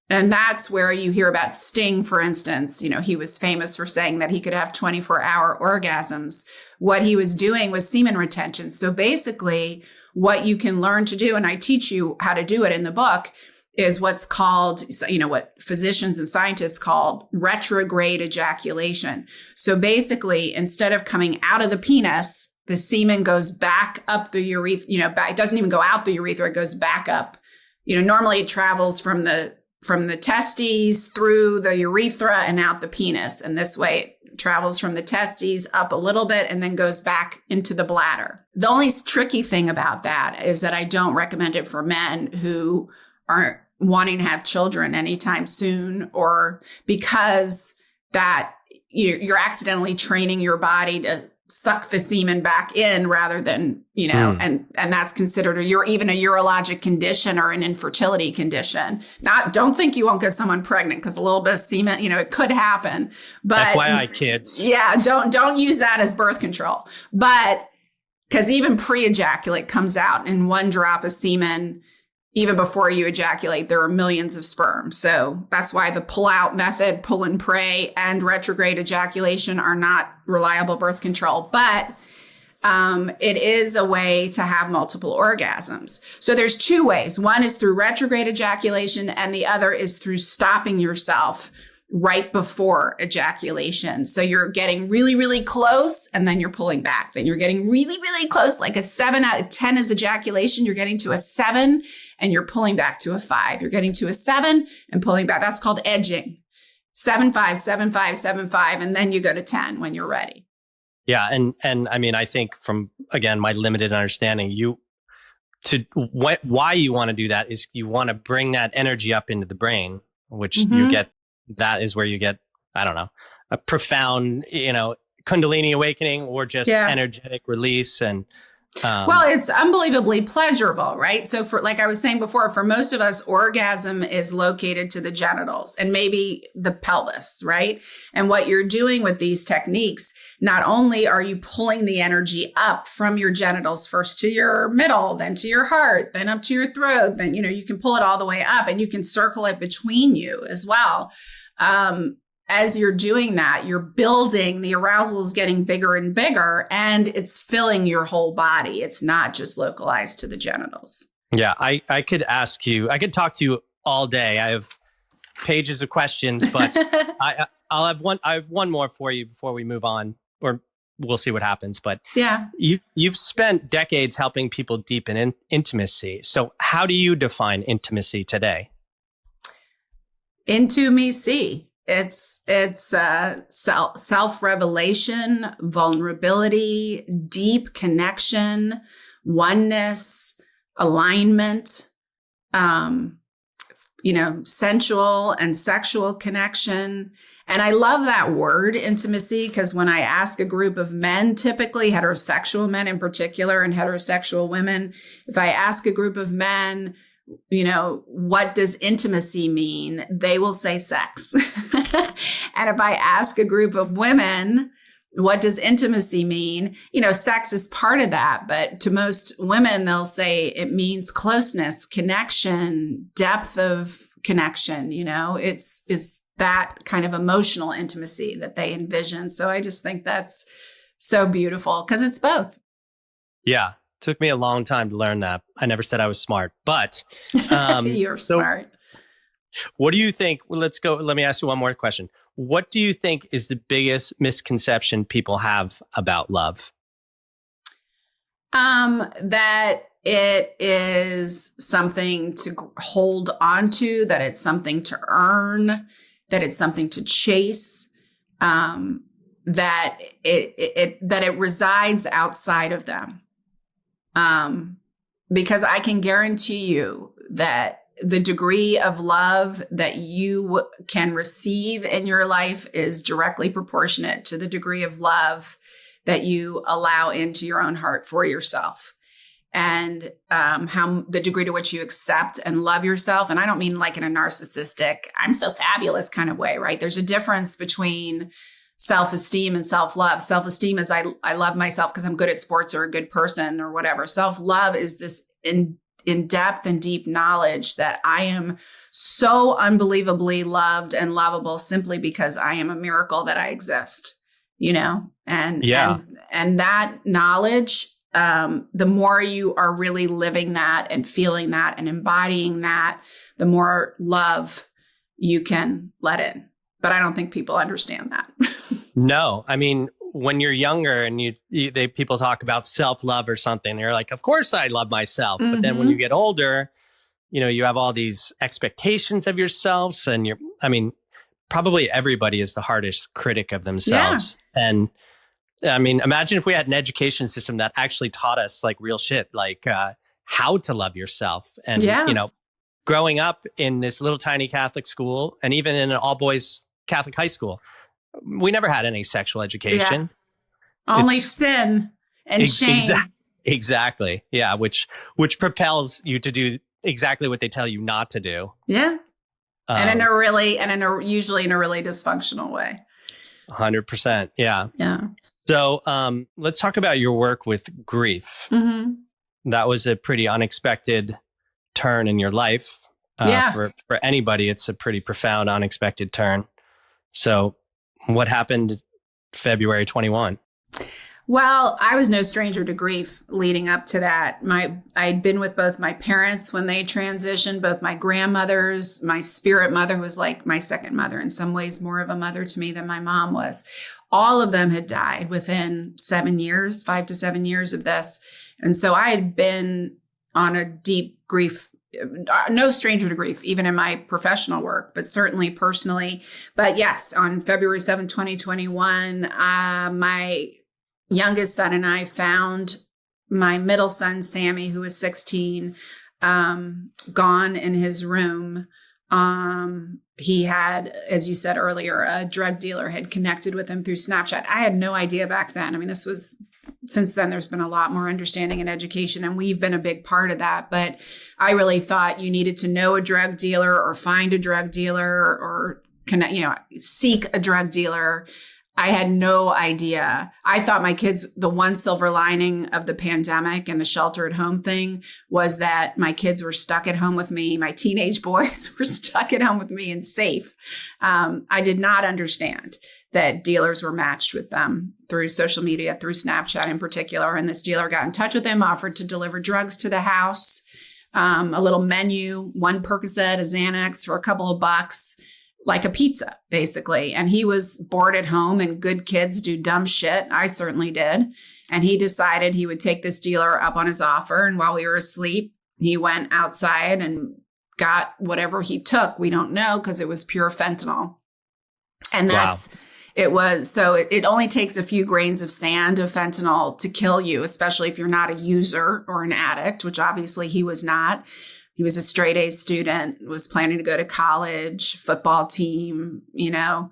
And that's where you hear about Sting, for instance. You know, he was famous for saying that he could have 24-hour orgasms. What he was doing was semen retention. So basically, what you can learn to do, and I teach you how to do it in the book, is what's called, you know, what physicians and scientists call retrograde ejaculation. So basically, instead of coming out of the penis, the semen goes back up the urethra, you know, it doesn't even go out the urethra, it goes back up. You know, normally it travels from the testes through the urethra and out the penis. And this way it travels from the testes up a little bit and then goes back into the bladder. The only tricky thing about that is that I don't recommend it for men who aren't wanting to have children anytime soon, or because that you're accidentally training your body to suck the semen back in rather than, you know, and that's considered even a urologic condition or an infertility condition. Don't think you won't get someone pregnant because a little bit of semen, you know, it could happen. But FYI, kids. Yeah, don't use that as birth control. But because even pre-ejaculate comes out in one drop of semen. Even before you ejaculate, there are millions of sperm. So that's why the pull-out method, pull and pray, and retrograde ejaculation are not reliable birth control. But it is a way to have multiple orgasms. So there's two ways. One is through retrograde ejaculation, and the other is through stopping yourself right before ejaculation. So you're getting really, really close and then you're pulling back. Then you're getting really, really close, like a 7 out of 10 is ejaculation. You're getting to a 7 and you're pulling back to a 5. You're getting to a 7 and pulling back. That's called edging. 7, 5, 7, 5, 7, 5. And then you go to 10 when you're ready. Yeah. And I mean, I think from, again, my limited understanding, why you want to do that is you want to bring that energy up into the brain, which you get. That is where you get, I don't know, a profound, you know, Kundalini awakening or just energetic release. And well, it's unbelievably pleasurable, right? So for, like I was saying before, for most of us, orgasm is located to the genitals and maybe the pelvis, right? And what you're doing with these techniques, not only are you pulling the energy up from your genitals, first to your middle, then to your heart, then up to your throat, then, you know, you can pull it all the way up and you can circle it between you as well. As you're doing that, you're building, the arousal is getting bigger and bigger, and it's filling your whole body. It's not just localized to the genitals. Yeah, I could talk to you all day. I have pages of questions, but I have one more for you before we move on, or we'll see what happens. But yeah, you've spent decades helping people deepen intimacy. So how do you define intimacy today? Intimacy. It's self-revelation, vulnerability, deep connection, oneness, alignment, sensual and sexual connection. And I love that word, intimacy, because when I ask a group of men, typically heterosexual men in particular and heterosexual women, if I ask a group of men, you know, what does intimacy mean? They will say sex. And if I ask a group of women, what does intimacy mean? You know, sex is part of that. But to most women, they'll say it means closeness, connection, depth of connection. You know, it's that kind of emotional intimacy that they envision. So I just think that's so beautiful because it's both. Yeah. Took me a long time to learn that. I never said I was smart, but you're smart. What do you think? Well, let me ask you one more question. What do you think is the biggest misconception people have about love? That it is something to hold on to, that it's something to earn, that it's something to chase, that it resides outside of them. Because I can guarantee you that the degree of love that you can receive in your life is directly proportionate to the degree of love that you allow into your own heart for yourself. And how the degree to which you accept and love yourself. And I don't mean like in a narcissistic, I'm so fabulous kind of way, right? There's a difference between self-esteem and self-love. Self-esteem is I love myself because I'm good at sports or a good person or whatever. Self-love is this in-depth and deep knowledge that I am so unbelievably loved and lovable simply because I am a miracle that I exist, you know? And that knowledge, the more you are really living that and feeling that and embodying that, the more love you can let in. But I don't think people understand that. No, I mean, when you're younger and people talk about self-love or something, they're like, of course I love myself. But then when you get older, you know, you have all these expectations of yourselves, and probably everybody is the hardest critic of themselves. Yeah. And I mean, imagine if we had an education system that actually taught us like real shit, like how to love yourself. And, you know, growing up in this little tiny Catholic school, and even in an all boys Catholic high school, we never had any sexual education. Yeah. Only sin and shame. Exactly. Yeah. Which propels you to do exactly what they tell you not to do. Yeah. Usually in a really dysfunctional way. 100%. Yeah. Yeah. So let's talk about your work with grief. Mm-hmm. That was a pretty unexpected turn in your life. For anybody, it's a pretty profound, unexpected turn. So what happened February 21? Well, I was no stranger to grief leading up to that. I'd been with both my parents when they transitioned, both my grandmothers, my spirit mother, who was like my second mother, in some ways more of a mother to me than my mom was. All of them had died within 5 to 7 years of this. And so I had been on a deep grief, no stranger to grief, even in my professional work, but certainly personally. But yes, on February 7, 2021, my youngest son and I found my middle son, Sammy, who was 16, gone in his room. He had, as you said earlier, a drug dealer had connected with him through Snapchat. I had no idea back then. I mean, since then, there's been a lot more understanding and education, and we've been a big part of that. But I really thought you needed to know a drug dealer or find a drug dealer or seek a drug dealer. I had no idea. I thought my kids, the one silver lining of the pandemic and the shelter at home thing was that my kids were stuck at home with me. My teenage boys were stuck at home with me and safe. I did not understand that dealers were matched with them through social media, through Snapchat in particular. And this dealer got in touch with them, offered to deliver drugs to the house, a little menu, one Percocet, a Xanax for a couple of bucks. Like a pizza, basically. And he was bored at home, and good kids do dumb shit. I certainly did. And he decided he would take this dealer up on his offer. And while we were asleep, he went outside and got whatever he took. We don't know, because it was pure fentanyl. And it only takes a few grains of sand of fentanyl to kill you, especially if you're not a user or an addict, which obviously he was not. He was a straight A student, was planning to go to college, football team, but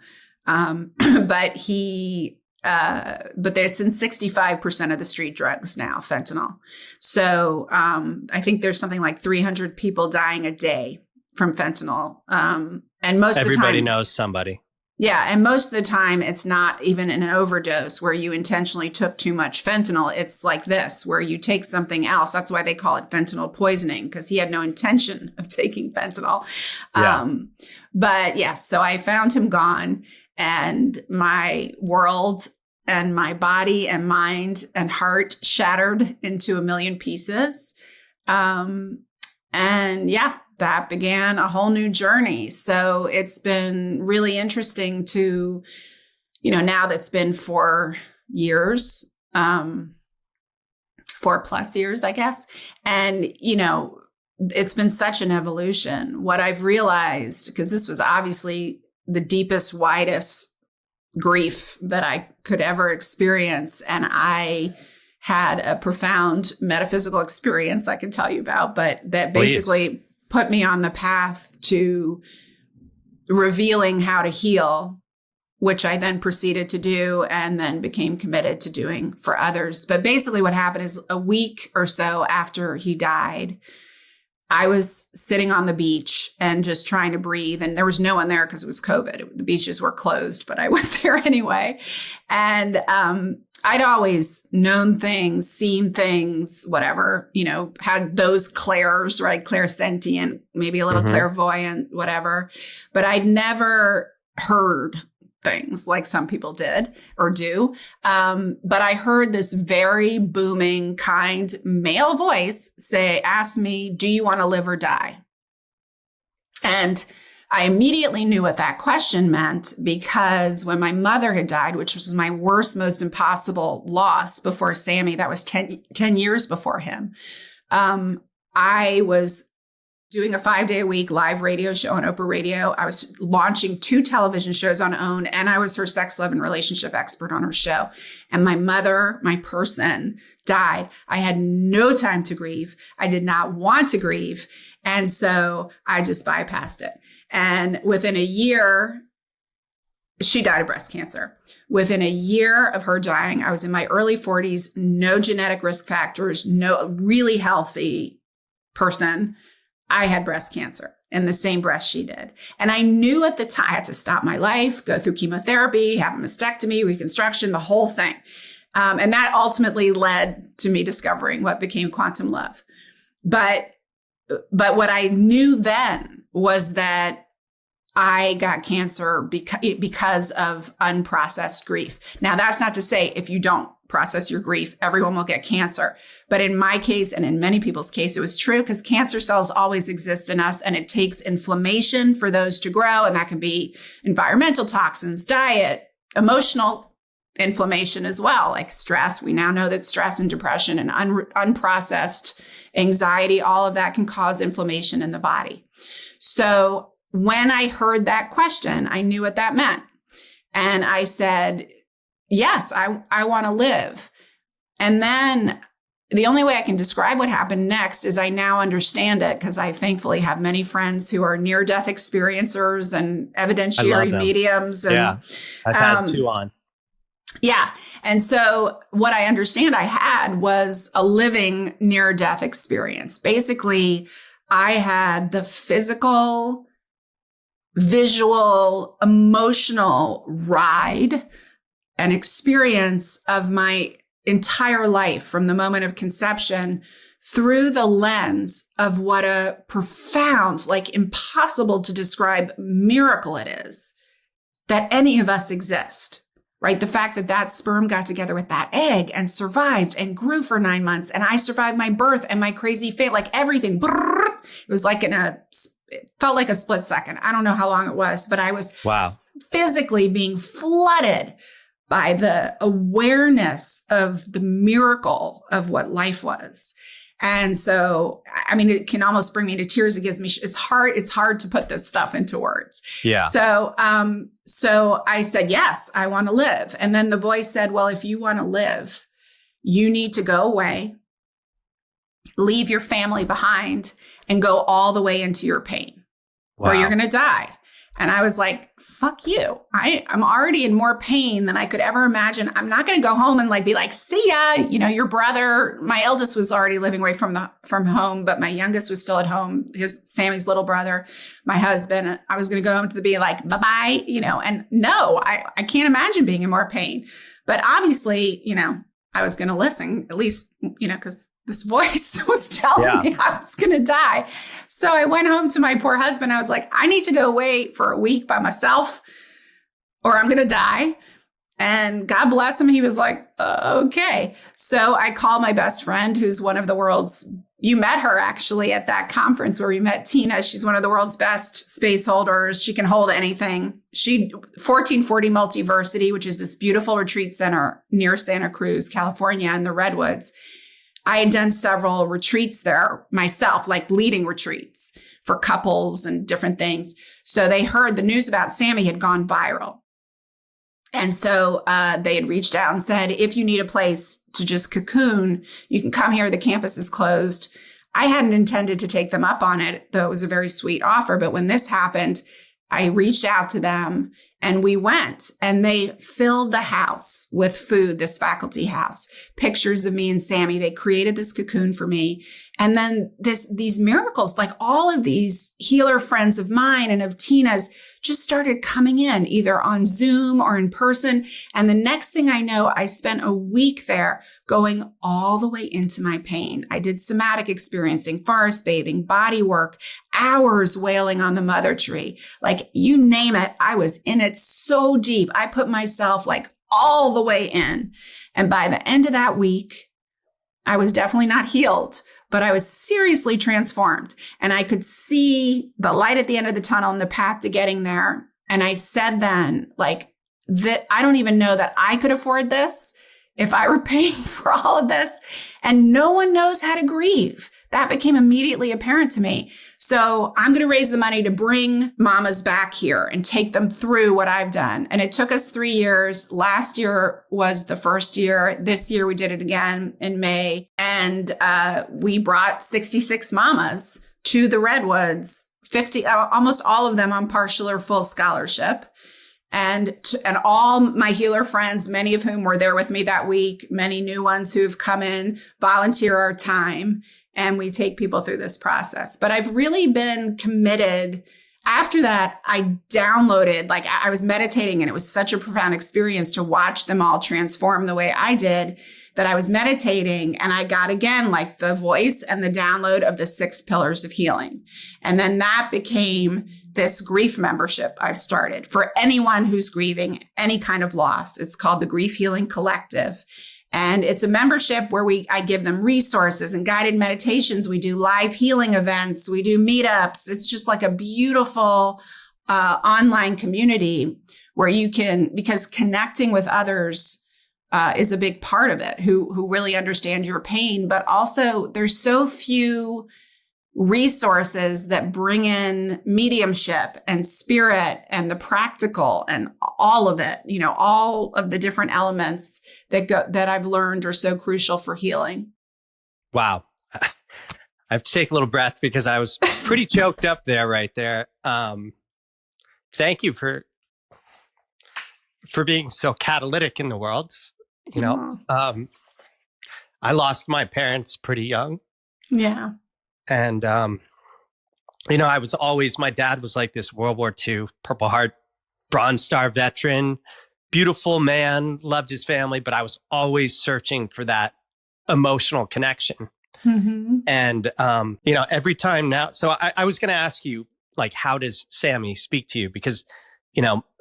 it's in 65% of the street drugs now, fentanyl. So I think there's something like 300 people dying a day from fentanyl. And most of the time, everybody knows somebody. Yeah. And most of the time, it's not even an overdose where you intentionally took too much fentanyl. It's like this, where you take something else. That's why they call it fentanyl poisoning, because he had no intention of taking fentanyl. Yeah. But yes, so I found him gone, and my world and my body and mind and heart shattered into a million pieces. And yeah, that began a whole new journey. So it's been really interesting to, now that's been 4 years, 4+ years, I guess. And, it's been such an evolution. What I've realized, because this was obviously the deepest, widest grief that I could ever experience. And I had a profound metaphysical experience I can tell you about, but that basically put me on the path to revealing how to heal, which I then proceeded to do and then became committed to doing for others. But basically what happened is a week or so after he died, I was sitting on the beach and just trying to breathe. And there was no one there because it was COVID. The beaches were closed, but I went there anyway. And I'd always known things, seen things, whatever, had those clairs, right? Clairsentient, maybe a little clairvoyant, whatever. But I'd never heard things like some people did or do. But I heard this very booming, kind male voice ask me, do you want to live or die? And I immediately knew what that question meant, because when my mother had died, which was my worst, most impossible loss before Sammy, that was 10 years before him. I was doing a 5-day-a-week live radio show on Oprah Radio. I was launching 2 television shows on OWN, and I was her sex, love, and relationship expert on her show. And my mother, my person, died. I had no time to grieve. I did not want to grieve. And so I just bypassed it. And within a year, she died of breast cancer. Within a year of her dying, I was in my early 40s, no genetic risk factors, no really healthy person. I had breast cancer in the same breast she did. And I knew at the time I had to stop my life, go through chemotherapy, have a mastectomy, reconstruction, the whole thing. And that ultimately led to me discovering what became quantum love. But what I knew then was that I got cancer because of unprocessed grief. Now, that's not to say if you don't process your grief, everyone will get cancer. But in my case, and in many people's case, it was true, because cancer cells always exist in us, and it takes inflammation for those to grow. And that can be environmental toxins, diet, emotional inflammation as well, like stress. We now know that stress and depression and unprocessed anxiety, all of that can cause inflammation in the body. So when I heard that question, I knew what that meant. And I said, yes, I want to live. And then the only way I can describe what happened next is I now understand it, because I thankfully have many friends who are near-death experiencers and evidentiary mediums. And, yeah, I've had 2 on. Yeah. And so what I understand I had was a living near-death experience. Basically, I had the physical, visual, emotional ride and experience of my entire life from the moment of conception through the lens of what a profound, like impossible to describe miracle it is that any of us exist, right? The fact that that sperm got together with that egg and survived and grew for 9 months, and I survived my birth and my crazy fate, like everything. It was like it felt like a split second. I don't know how long it was, but I was physically being flooded by the awareness of the miracle of what life was. And so, I mean, it can almost bring me to tears. It gives me, it's hard to put this stuff into words. Yeah. So I said, yes, I want to live. And then the voice said, well, if you want to live, you need to go away, leave your family behind, and go all the way into your pain, or you're going to die. And I was like, fuck you. I'm already in more pain than I could ever imagine. I'm not going to go home and be like, see ya. Your brother, my eldest was already living away from home, but my youngest was still at home. Sammy's little brother, my husband. I was going to go home to be like, bye-bye, and no, I can't imagine being in more pain. But obviously, I was going to listen, at least, because this voice was telling me I was going to die. So I went home to my poor husband. I was like, I need to go away for a week by myself, or I'm going to die. And God bless him. He was like, okay. So I called my best friend, who's one of the world's, you met her actually at that conference where we met Tina. She's one of the world's best space holders. She can hold anything. 1440 Multiversity, which is this beautiful retreat center near Santa Cruz, California, in the Redwoods. I had done several retreats there myself, like leading retreats for couples and different things. So they heard the news about Sammy had gone viral. And so they had reached out and said, if you need a place to just cocoon, you can come here. The campus is closed. I hadn't intended to take them up on it, though it was a very sweet offer. But when this happened, I reached out to them and we went, and they filled the house with food, this faculty house, pictures of me and Sammy. They created this cocoon for me. And then these miracles, like all of these healer friends of mine and of Tina's, just started coming in either on Zoom or in person. And the next thing I know, I spent a week there going all the way into my pain. I did somatic experiencing, forest bathing, body work, hours wailing on the mother tree. Like you name it, I was in it so deep. I put myself like all the way in. And by the end of that week, I was definitely not healed, but I was seriously transformed. And I could see the light at the end of the tunnel and the path to getting there. And I said then, like, that I don't even know that I could afford this if I were paying for all of this. And no one knows how to grieve. That became immediately apparent to me. So I'm going to raise the money to bring mamas back here and take them through what I've done. And it took us 3 years. Last year was the first year. This year we did it again in May. And we brought 66 mamas to the Redwoods, 50, almost all of them on partial or full scholarship. And all my healer friends, many of whom were there with me that week, many new ones who've come in, volunteer our time, and we take people through this process. But I've really been committed. After that, I downloaded, like I was meditating, and it was such a profound experience to watch them all transform the way I did, that I was meditating and I got again, like the voice and the download of the 6 pillars of healing. And then that became this grief membership I've started for anyone who's grieving any kind of loss. It's called the Grief Healing Collective. And it's a membership where I give them resources and guided meditations. We do live healing events. We do meetups. It's just like a beautiful online community where you can, because connecting with others is a big part of it, who really understand your pain. But also there's so few resources that bring in mediumship and spirit and the practical and all of it, all of the different elements that I've learned are so crucial for healing. Wow. I have to take a little breath because I was pretty choked up there, right there. Thank you for being so catalytic in the world. I lost my parents pretty young. Yeah. And, I was always, my dad was like this World War II, Purple Heart, Bronze Star veteran, beautiful man, loved his family, but I was always searching for that emotional connection. Mm-hmm. And, every time now, so I was going to ask you, like, how does Sammy speak to you? Because,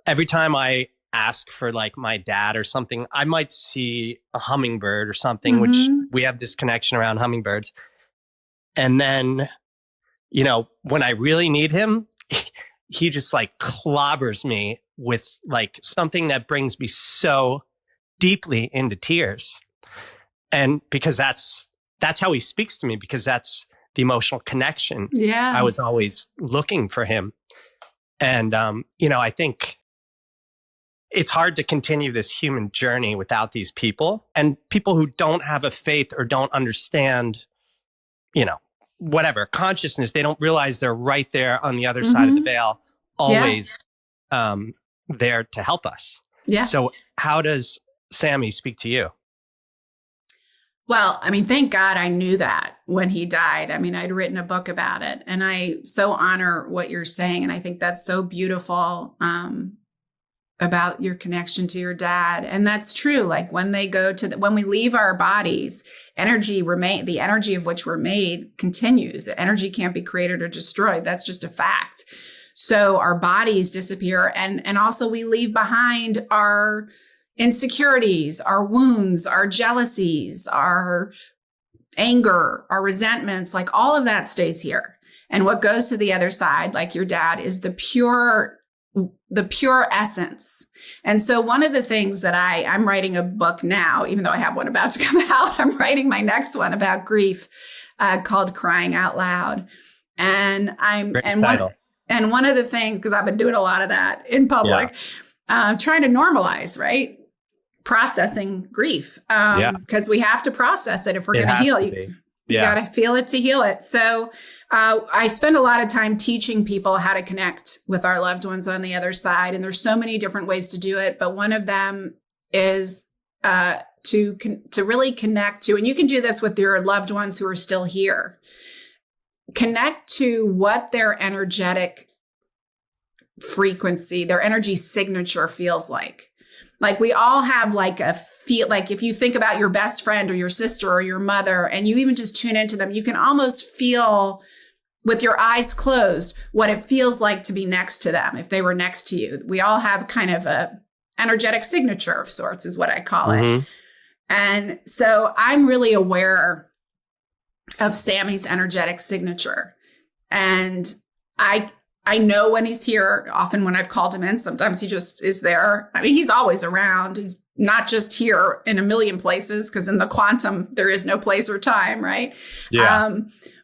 every time I ask for like my dad or something, I might see a hummingbird or something, Mm-hmm. which we have this connection around hummingbirds. And then, when I really need him, he just like clobbers me with like something that brings me so deeply into tears. And because that's how he speaks to me, because that's the emotional connection. Yeah. I was always looking for him. And, I think it's hard to continue this human journey without these people, and people who don't have a faith or don't understand, whatever consciousness. They don't realize they're right there on the other side of the veil, always there to help us. Yeah. So how does Sammy speak to you? Well, thank God I knew that when he died. I'd written a book about it, and I so honor what you're saying. And I think that's so beautiful about your connection to your dad. And that's true. Like when they go when we leave our bodies, the energy of which we're made continues. Energy can't be created or destroyed. That's just a fact. So our bodies disappear. And also we leave behind our insecurities, our wounds, our jealousies, our anger, our resentments, like all of that stays here. And what goes to the other side, like your dad, is the pure essence. And so one of the things that I'm writing a book now, even though I have one about to come out, I'm writing my next one about grief called Crying Out Loud. And one of the things, because I've been doing a lot of that in public, trying to normalize, right? Processing grief, because we have to process it if we're going to heal. You got to feel it to heal it. So I spend a lot of time teaching people how to connect with our loved ones on the other side. And there's so many different ways to do it. But one of them is to really connect to, and you can do this with your loved ones who are still here, connect to what their energetic frequency, their energy signature feels like. Like we all have like a feel, like if you think about your best friend or your sister or your mother, and you even just tune into them, you can almost feel with your eyes closed what it feels like to be next to them if they were next to you. We all have kind of a energetic signature of sorts is what I call it. And so I'm really aware of Sammy's energetic signature. And I know when he's here, often when I've called him in, sometimes he just is there. I mean, he's always around. He's not just here in a million places, because in the quantum, there is no place or time, right? Yeah.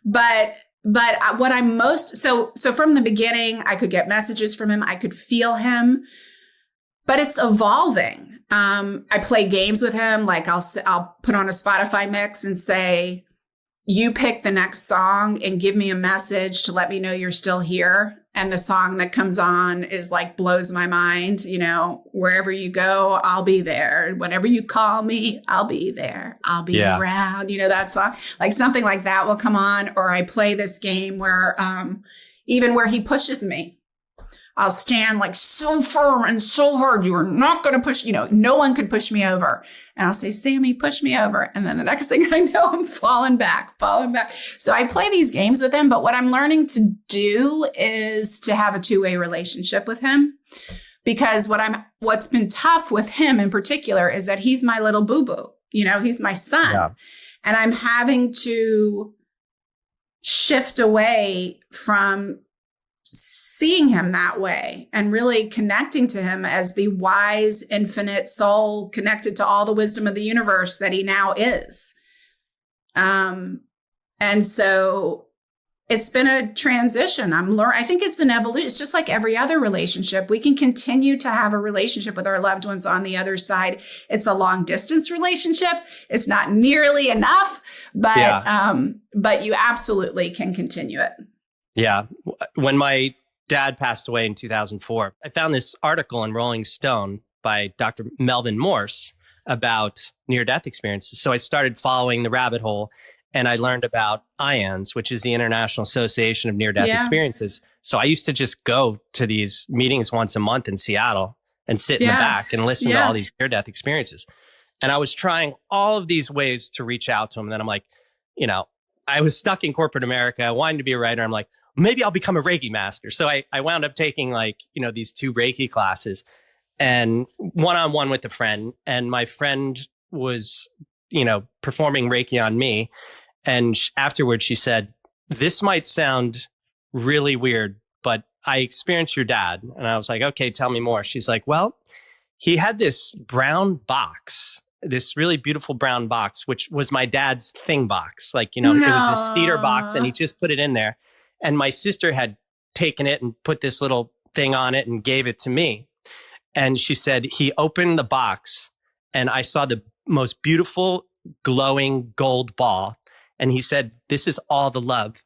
But what I'm most, so from the beginning, I could get messages from him. I could feel him, but it's evolving. I play games with him. Like I'll put on a Spotify mix and say, you pick the next song and give me a message to let me know you're still here. And the song that comes on is like, blows my mind. You know, wherever you go, I'll be there. Whenever you call me, I'll be there. I'll be around. You know, that song, like something like that will come on. Or I play this game where even where he pushes me, I'll stand like so firm and so hard. You are not going to push, you know, no one could push me over. And I'll say, Sammy, push me over. And then the next thing I know, I'm falling back. So I play these games with him. But what I'm learning to do is to have a two-way relationship with him. Because what's been tough with him in particular is that he's my little boo-boo. You know, he's my son. Yeah. And I'm having to shift away from seeing him that way and really connecting to him as the wise, infinite soul connected to all the wisdom of the universe that he now is. And so it's been a transition. I think it's an evolution. It's just like every other relationship. We can continue to have a relationship with our loved ones on the other side. It's a long distance relationship. It's not nearly enough, but you absolutely can continue it. Yeah. When my dad passed away in 2004, I found this article in Rolling Stone by Dr. Melvin Morse about near-death experiences. So I started following the rabbit hole, and I learned about IANDS, which is the International Association of Near-Death Experiences. So I used to just go to these meetings once a month in Seattle and sit in the back and listen to all these near-death experiences. And I was trying all of these ways to reach out to them. And then I'm like, you know, I was stuck in corporate America. I wanted to be a writer. I'm like, maybe I'll become a Reiki master. So I wound up taking like, you know, these 2 Reiki classes and one-on-one with a friend. And my friend was, you know, performing Reiki on me. And afterwards she said, this might sound really weird, but I experienced your dad. And I was like, okay, tell me more. She's like, well, he had this brown box, this really beautiful brown box, which was my dad's thing box. Like, you know, it was a cedar box and he just put it in there. And my sister had taken it and put this little thing on it and gave it to me. And she said, he opened the box and I saw the most beautiful glowing gold ball. And he said, this is all the love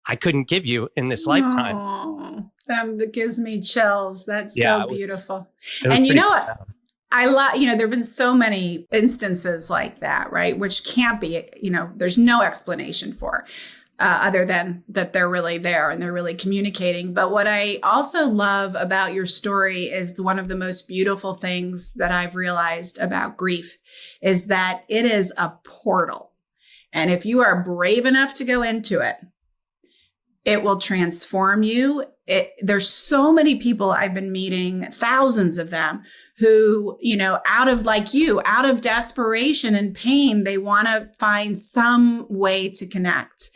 I couldn't give you in this lifetime. Oh, that gives me chills. That's so beautiful. And you know what? There have been so many instances like that, right? Which can't be, you know, there's no explanation for. Other than that they're really there and they're really communicating. But what I also love about your story is one of the most beautiful things that I've realized about grief is that it is a portal. And if you are brave enough to go into it, it will transform you. There's so many people I've been meeting, thousands of them, who, you know, out of desperation and pain, they want to find some way to connect.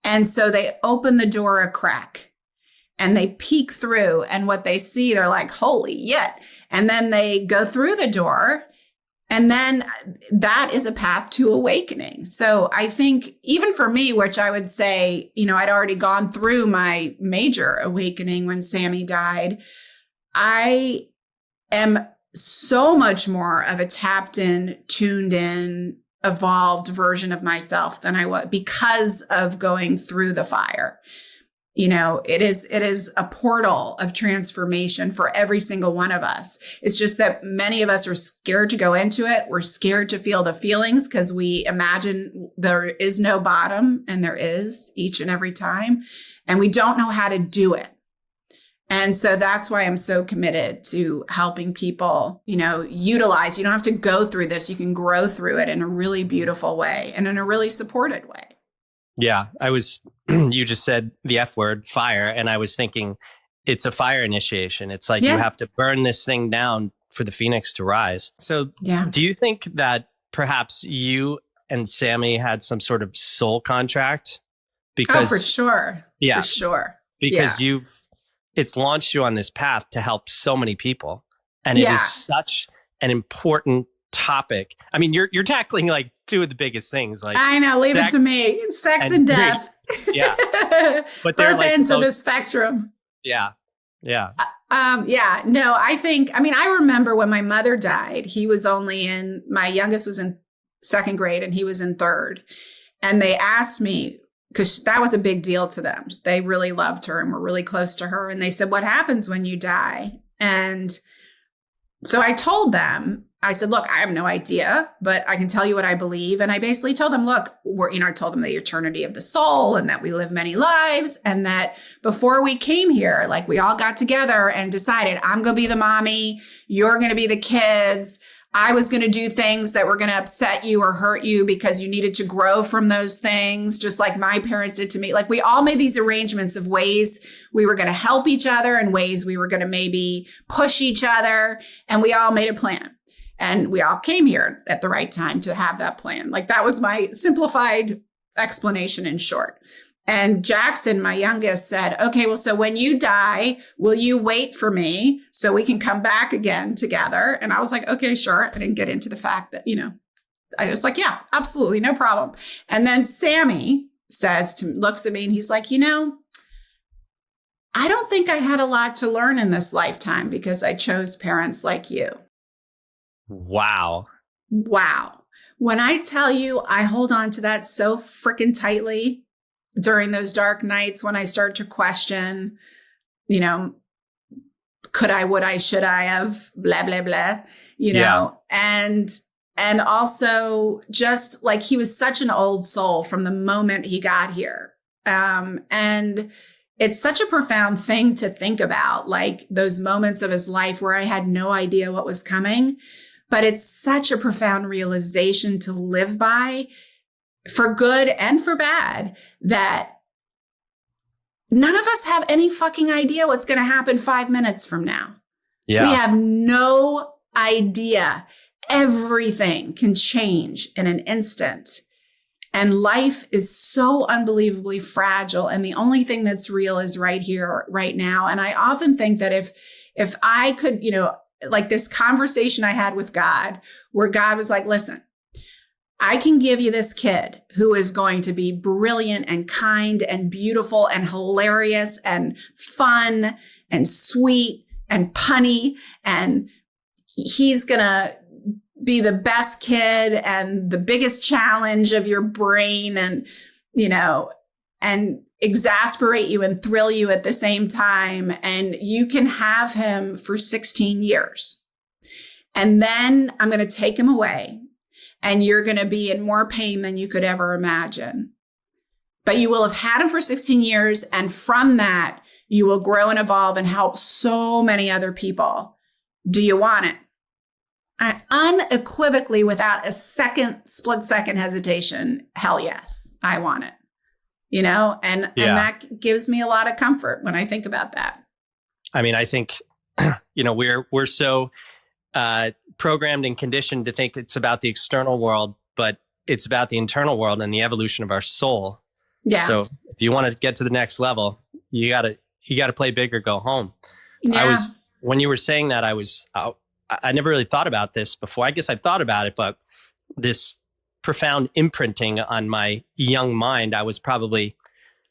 And so they open the door a crack and they peek through, and what they see, they're like, holy yet. And then they go through the door, and then that is a path to awakening. So I think even for me, which I would say, you know, I'd already gone through my major awakening when Sammy died, I am so much more of a tapped in, tuned in, evolved version of myself than I was because of going through the fire. You know, it is a portal of transformation for every single one of us. It's just that many of us are scared to go into it. We're scared to feel the feelings because we imagine there is no bottom, and there is each and every time. And we don't know how to do it. And so that's why I'm so committed to helping people, you know, utilize. You don't have to go through this. You can grow through it in a really beautiful way and in a really supported way. Yeah, you just said the F word, fire. And I was thinking it's a fire initiation. It's like you have to burn this thing down for the phoenix to rise. So do you think that perhaps you and Sammy had some sort of soul contract? Because, for sure. Yeah. For sure. Because it's launched you on this path to help so many people. And it is such an important topic. I mean, you're tackling like two of the biggest things. Like, I know, leave it to me. Sex and death. Yeah. But they're both like ends of the spectrum. Yeah. Yeah. No, I remember when my mother died, my youngest was in second grade and he was in third. And they asked me, because that was a big deal to them. They really loved her and were really close to her. And they said, what happens when you die? And so I told them, I said, look, I have no idea, but I can tell you what I believe. And I basically told them, look, I told them the eternity of the soul and that we live many lives. And that before we came here, like we all got together and decided, I'm going to be the mommy, you're going to be the kids. I was going to do things that were going to upset you or hurt you because you needed to grow from those things, just like my parents did to me. Like we all made these arrangements of ways we were going to help each other and ways we were going to maybe push each other. And we all made a plan. And we all came here at the right time to have that plan. Like that was my simplified explanation in short. And Jackson, my youngest, said, okay, well, so when you die, will you wait for me so we can come back again together? And I was like, okay, sure. I didn't get into the fact that, I was like, yeah, absolutely. No problem. And then Sammy looks at me and he's like, I don't think I had a lot to learn in this lifetime because I chose parents like you. Wow. When I tell you, I hold on to that so freaking tightly during those dark nights when I start to question, could I, would I, should I have, blah, blah, blah, and also just like he was such an old soul from the moment he got here. And it's such a profound thing to think about, like those moments of his life where I had no idea what was coming. But it's such a profound realization to live by, for good and for bad, that none of us have any fucking idea what's going to happen 5 minutes from now. Yeah. We have no idea. Everything can change in an instant. And life is so unbelievably fragile. And the only thing that's real is right here, right now. And I often think that if I could, like this conversation I had with God, where God was like, listen, I can give you this kid who is going to be brilliant and kind and beautiful and hilarious and fun and sweet and punny. And he's going to be the best kid and the biggest challenge of your brain and, and exasperate you and thrill you at the same time. And you can have him for 16 years. And then I'm going to take him away and you're going to be in more pain than you could ever imagine. But you will have had him for 16 years. And from that, you will grow and evolve and help so many other people. Do you want it? I unequivocally, without a split second hestation, hell yes, I want it. And that gives me a lot of comfort when I think about that. I mean, I think, we're so programmed and conditioned to think it's about the external world, but it's about the internal world and the evolution of our soul. Yeah. So if you want to get to the next level, you gotta play big or go home. Yeah. When you were saying that, I never really thought about this before. I guess I thought about it, but this profound imprinting on my young mind. I was probably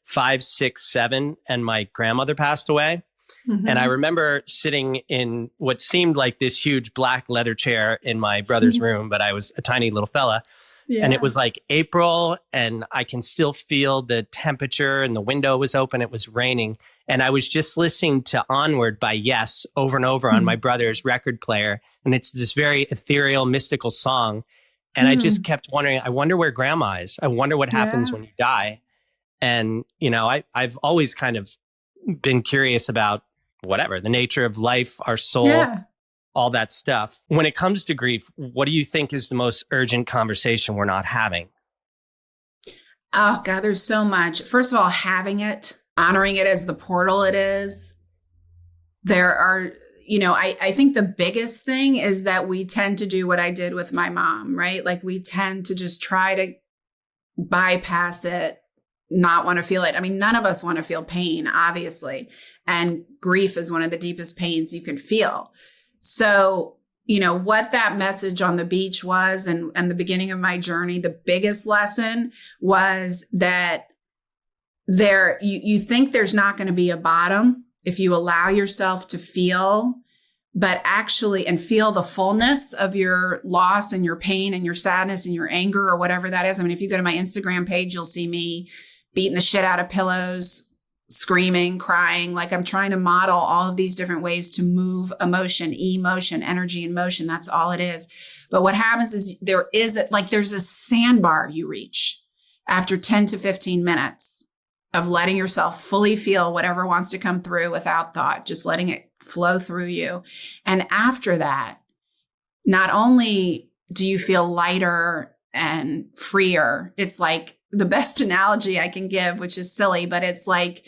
5, 6, 7, and my grandmother passed away. Mm-hmm. And I remember sitting in what seemed like this huge black leather chair in my brother's room, but I was a tiny little fella. And it was like April, and I can still feel the temperature, and the window was open. It was raining. And I was just listening to Onward by Yes over and over on my brother's record player. And it's this very ethereal, mystical song. And I just kept wondering, I wonder where grandma is. I wonder what happens when you die. And, you know, I've always kind of been curious about whatever, the nature of life, our soul, all that stuff. When it comes to grief, what do you think is the most urgent conversation we're not having? Oh, God, there's so much. First of all, having it, honoring it as the portal it is. There are, you know, I think the biggest thing is that we tend to do what I did with my mom, right? Like we tend to just try to bypass it, not want to feel it. I mean, none of us want to feel pain, obviously. And grief is one of the deepest pains you can feel. So, you know, what that message on the beach was and the beginning of my journey, the biggest lesson was that you think there's not going to be a bottom if you allow yourself to feel, but actually, and feel the fullness of your loss and your pain and your sadness and your anger or whatever that is. I mean, if you go to my Instagram page, you'll see me beating the shit out of pillows, screaming, crying. Like I'm trying to model all of these different ways to move emotion, emotion, energy and motion. That's all it is. But what happens is there's a sandbar you reach after 10 to 15 minutes of letting yourself fully feel whatever wants to come through without thought, just letting it flow through you. And after that, not only do you feel lighter and freer, it's like the best analogy I can give, which is silly, but it's like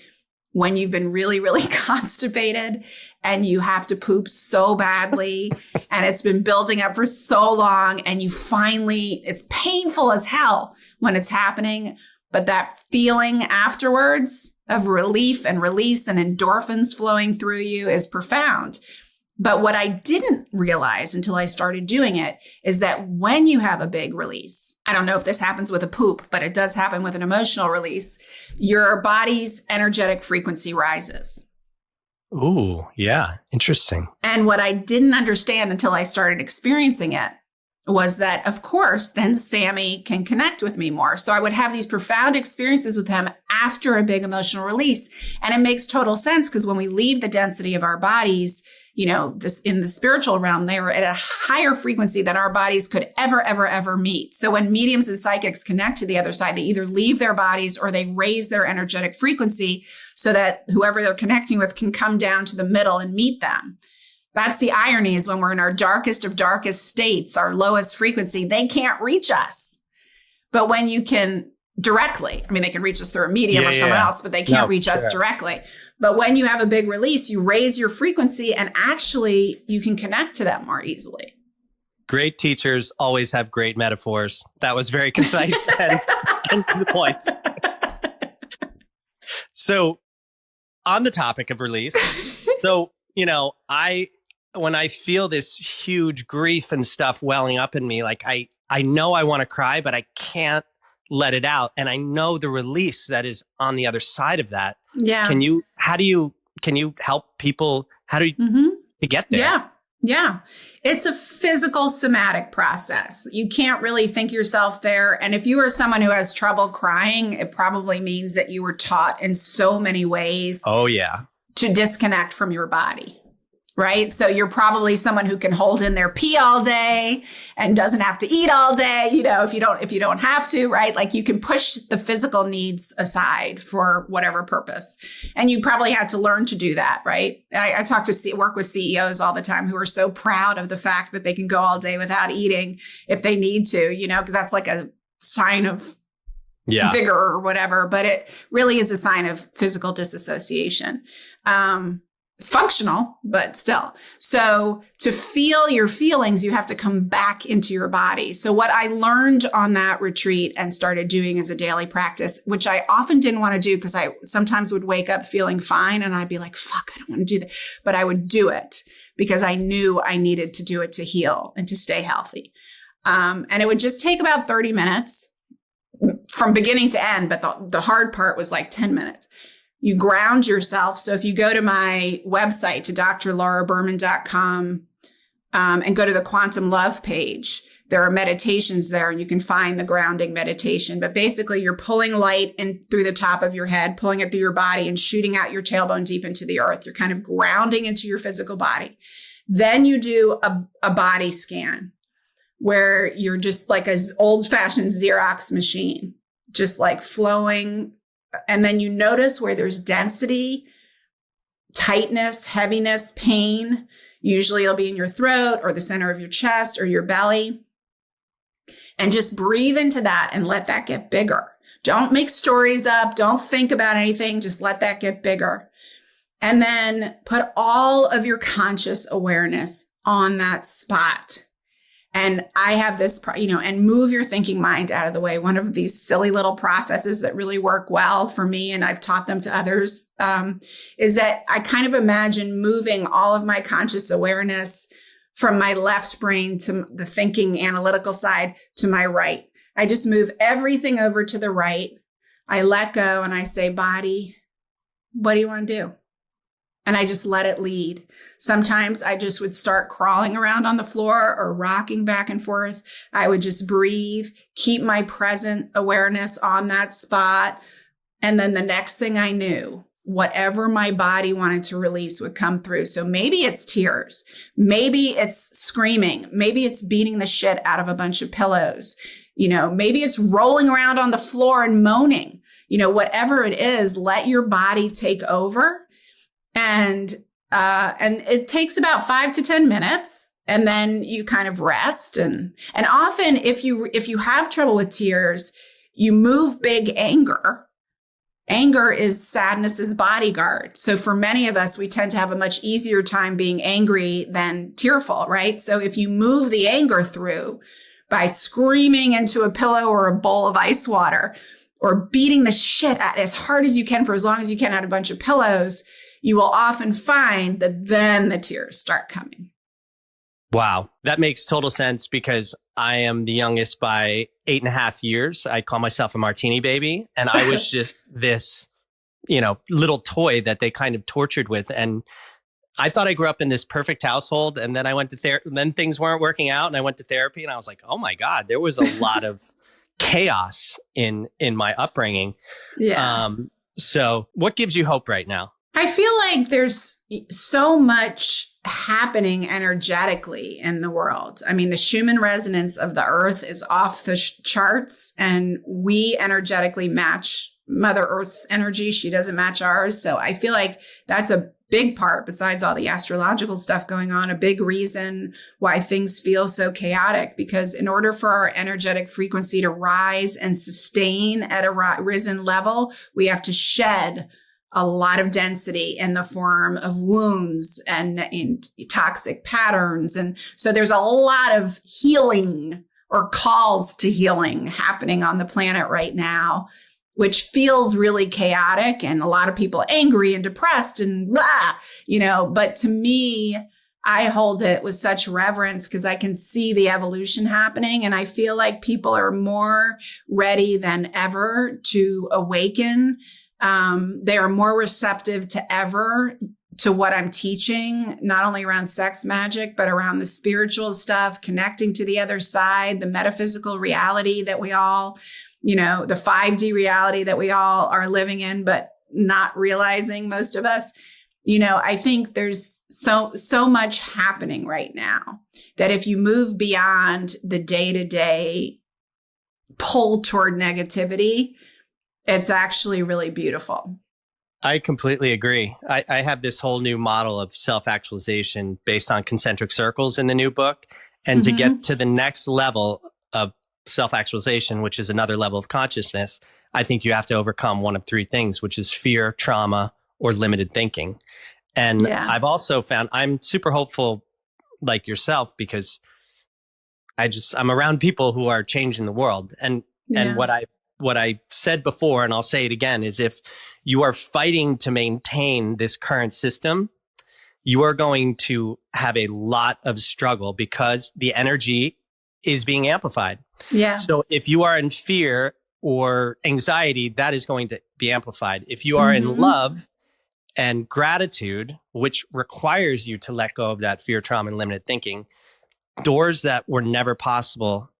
when you've been really, really constipated and you have to poop so badly and it's been building up for so long and you finally, it's painful as hell when it's happening, but that feeling afterwards of relief and release and endorphins flowing through you is profound. But what I didn't realize until I started doing it is that when you have a big release, I don't know if this happens with a poop, but it does happen with an emotional release, your body's energetic frequency rises. Ooh, yeah. Interesting. And what I didn't understand until I started experiencing it was that, of course, then Sammy can connect with me more. So I would have these profound experiences with him after a big emotional release. And it makes total sense because when we leave the density of our bodies, you know, this in the spiritual realm, they were at a higher frequency than our bodies could ever meet. So when mediums and psychics connect to the other side, they either leave their bodies or they raise their energetic frequency so that whoever they're connecting with can come down to the middle and meet them. That's the irony, is when we're in our darkest of darkest states, our lowest frequency, they can't reach us. But when you can directly, I mean, they can reach us through a medium or someone else, but they can't reach us directly. But when you have a big release, you raise your frequency and actually you can connect to them more easily. Great teachers always have great metaphors. That was very concise and to the point. So on the topic of release, so, you know, when I feel this huge grief and stuff welling up in me, like I know I want to cry, but I can't let it out. And I know the release that is on the other side of that. Yeah. Can you help people? How do you to get there? Yeah. It's a physical somatic process. You can't really think yourself there. And if you are someone who has trouble crying, it probably means that you were taught in so many ways. Oh, yeah. To disconnect from your body. Right. So you're probably someone who can hold in their pee all day and doesn't have to eat all day. You know, if you don't have to, right. Like you can push the physical needs aside for whatever purpose. And you probably had to learn to do that. Right. I work with CEOs all the time who are so proud of the fact that they can go all day without eating if they need to, you know, because that's like a sign of vigor or whatever. But it really is a sign of physical disassociation. Functional, but still. So to feel your feelings, you have to come back into your body. So what I learned on that retreat and started doing as a daily practice, which I often didn't want to do because I sometimes would wake up feeling fine and I'd be like, fuck, I don't want to do that. But I would do it because I knew I needed to do it to heal and to stay healthy. And it would just take about 30 minutes from beginning to end. But the hard part was like 10 minutes. You ground yourself. So if you go to my website, to drlauraberman.com, and go to the Quantum Love page, There are meditations there, and you can find the grounding meditation. But basically, you're pulling light in through the top of your head, pulling it through your body, and shooting out your tailbone deep into the earth. You're kind of grounding into your physical body. Then you do a body scan where you're just like an old-fashioned Xerox machine, just like flowing. And then you notice where there's density, tightness, heaviness, pain. Usually it'll be in your throat or the center of your chest or your belly. And just breathe into that and let that get bigger. Don't make stories up. Don't think about anything. Just let that get bigger. And then put all of your conscious awareness on that spot. And I have this, and move your thinking mind out of the way. One of these silly little processes that really work well for me, and I've taught them to others, is that I kind of imagine moving all of my conscious awareness from my left brain to the thinking analytical side to my right. I just move everything over to the right. I let go and I say, body, what do you want to do? And I just let it lead. Sometimes I just would start crawling around on the floor or rocking back and forth. I would just breathe, keep my present awareness on that spot. And then the next thing I knew, whatever my body wanted to release would come through. So maybe it's tears. Maybe it's screaming. Maybe it's beating the shit out of a bunch of pillows. Maybe it's rolling around on the floor and moaning. Whatever it is, let your body take over. And it takes about 5 to 10 minutes, and then you kind of rest. And often if you have trouble with tears, you move big anger. Anger is sadness's bodyguard. So for many of us, we tend to have a much easier time being angry than tearful, right? So if you move the anger through by screaming into a pillow or a bowl of ice water, or beating the shit out as hard as you can for as long as you can out of a bunch of pillows, you will often find that then the tears start coming. Wow. That makes total sense because I am the youngest by 8.5 years. I call myself a martini baby. And I was just this, little toy that they kind of tortured with. And I thought I grew up in this perfect household. And then I went to therapy. Then things weren't working out. And I went to therapy and I was like, oh my God, there was a lot of chaos in my upbringing. Yeah. So what gives you hope right now? I feel like there's so much happening energetically in the world. I mean, the Schumann resonance of the earth is off the charts, and we energetically match Mother Earth's energy. She doesn't match ours. So I feel like that's a big part, besides all the astrological stuff going on, a big reason why things feel so chaotic. Because in order for our energetic frequency to rise and sustain at a risen level, we have to shed a lot of density in the form of wounds and in toxic patterns. And so there's a lot of healing or calls to healing happening on the planet right now, which feels really chaotic and a lot of people angry and depressed and blah, but to me, I hold it with such reverence because I can see the evolution happening. And I feel like people are more ready than ever to awaken. They are more receptive to what I'm teaching, not only around sex magic, but around the spiritual stuff, connecting to the other side, the metaphysical reality that we all, the 5D reality that we all are living in, but not realizing, most of us. I think there's so much happening right now that if you move beyond the day-to-day pull toward negativity, it's actually really beautiful. I completely agree. I have this whole new model of self-actualization based on concentric circles in the new book. And to get to the next level of self-actualization, which is another level of consciousness, I think you have to overcome one of three things, which is fear, trauma, or limited thinking. And I've also found I'm super hopeful like yourself because I'm around people who are changing the world. And what I said before, and I'll say it again, is if you are fighting to maintain this current system, you are going to have a lot of struggle because the energy is being amplified. Yeah. So if you are in fear or anxiety, that is going to be amplified. If you are in love and gratitude, which requires you to let go of that fear, trauma, and limited thinking, doors that were never possible,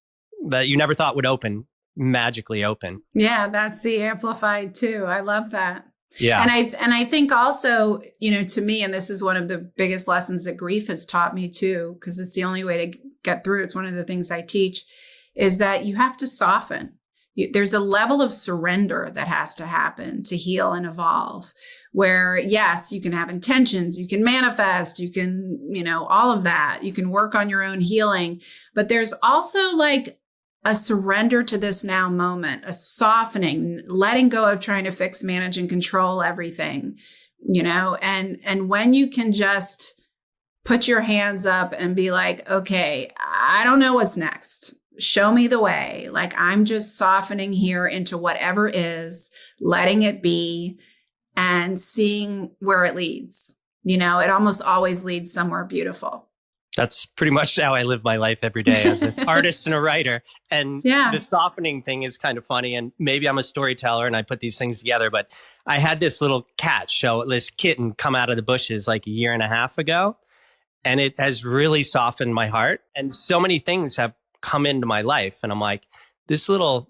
that you never thought would open, magically open. Yeah, that's the amplified too. I love that. Yeah. And I think also, to me, and this is one of the biggest lessons that grief has taught me too, because it's the only way to get through. It's one of the things I teach, is that you have to soften. There's a level of surrender that has to happen to heal and evolve, where yes, you can have intentions, you can manifest, you can, all of that. You can work on your own healing, but there's also like a surrender to this now moment, a softening, letting go of trying to fix, manage, and control everything, and when you can just put your hands up and be like, okay, I don't know what's next. Show me the way. Like, I'm just softening here into whatever is, letting it be and seeing where it leads. It almost always leads somewhere beautiful. That's pretty much how I live my life every day as an artist and a writer. And the softening thing is kind of funny. And maybe I'm a storyteller and I put these things together, but I had this little this kitten come out of the bushes like a year and a half ago. And it has really softened my heart. And so many things have come into my life. And I'm like, this little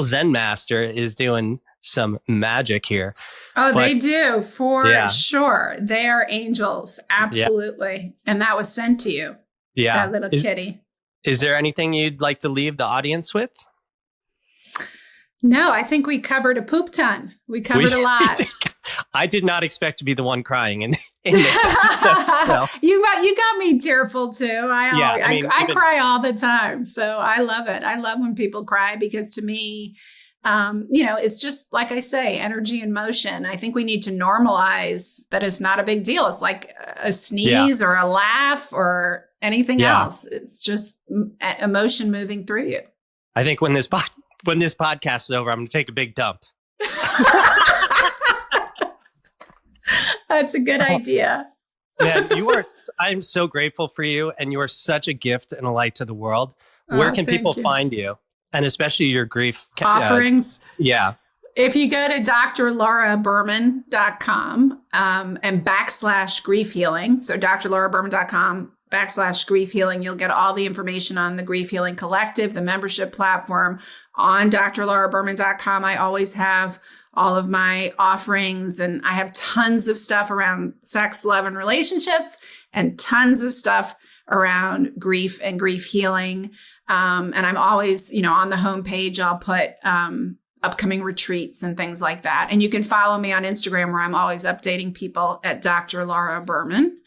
Zen master is doing some magic here. Oh, they do, for sure. They are angels. Absolutely. Yeah. And that was sent to you. Yeah. That little kitty. Is there anything you'd like to leave the audience with? No, I think we covered a poop ton. We covered a lot. I did not expect to be the one crying in this episode. So. You got me tearful too. I cry all the time. So I love it. I love when people cry, because to me, it's just, like I say, energy and motion. I think we need to normalize that it's not a big deal. It's like a sneeze or a laugh or anything else. It's just emotion moving through you. I think when this podcast is over, I'm going to take a big dump. That's a good idea. Man, I'm so grateful for you, and you are such a gift and a light to the world. Where can people find you? And especially your grief offerings. If you go to drlauraberman.com and /grief healing. So drlauraberman.com /grief healing, you'll get all the information on the Grief Healing Collective, the membership platform. On drlauraberman.com, I always have all of my offerings, and I have tons of stuff around sex, love, and relationships, and tons of stuff around grief and grief healing. And I'm always, on the homepage, I'll put upcoming retreats and things like that. And you can follow me on Instagram, where I'm always updating people at Dr. Laura Berman.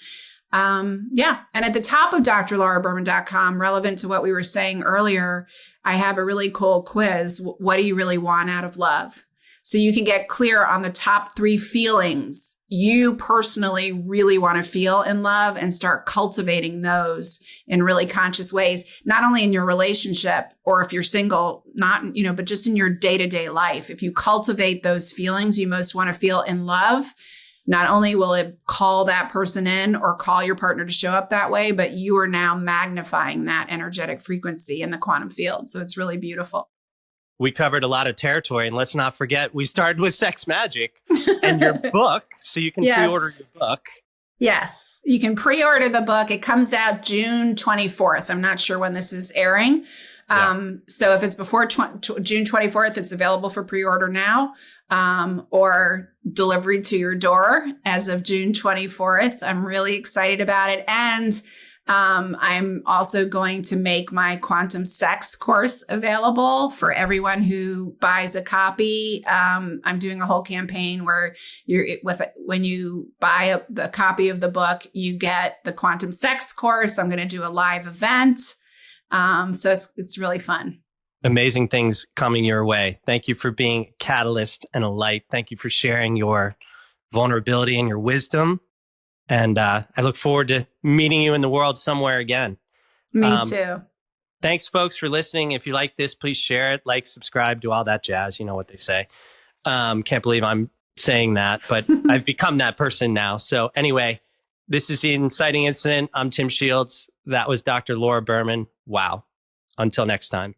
And at the top of drlauraberman.com, relevant to what we were saying earlier, I have a really cool quiz. What do you really want out of love? So you can get clear on the top 3 feelings you personally really want to feel in love, and start cultivating those in really conscious ways, not only in your relationship, or if you're single, but just in your day-to-day life. If you cultivate those feelings you most want to feel in love, not only will it call that person in or call your partner to show up that way, but you are now magnifying that energetic frequency in the quantum field. So it's really beautiful. We covered a lot of territory, and let's not forget, we started with Sex Magic and your book, so you can pre-order your book. Yes, you can pre-order the book. It comes out June 24th. I'm not sure when this is airing. So if it's before June 24th, it's available for pre-order now, or delivery to your door as of June 24th. I'm really excited about it. And I'm also going to make my quantum sex course available for everyone who buys a copy. I'm doing a whole campaign where when you buy the copy of the book, you get the quantum sex course. I'm going to do a live event. So it's really fun. Amazing things coming your way. Thank you for being a catalyst and a light. Thank you for sharing your vulnerability and your wisdom. And I look forward to meeting you in the world somewhere again. Me too. Thanks, folks, for listening. If you like this, please share it, like, subscribe, do all that jazz. You know what they say. Can't believe I'm saying that, but I've become that person now. So anyway, this is the Inciting Incident. I'm Tim Shields. That was Dr. Laura Berman. Wow. Until next time.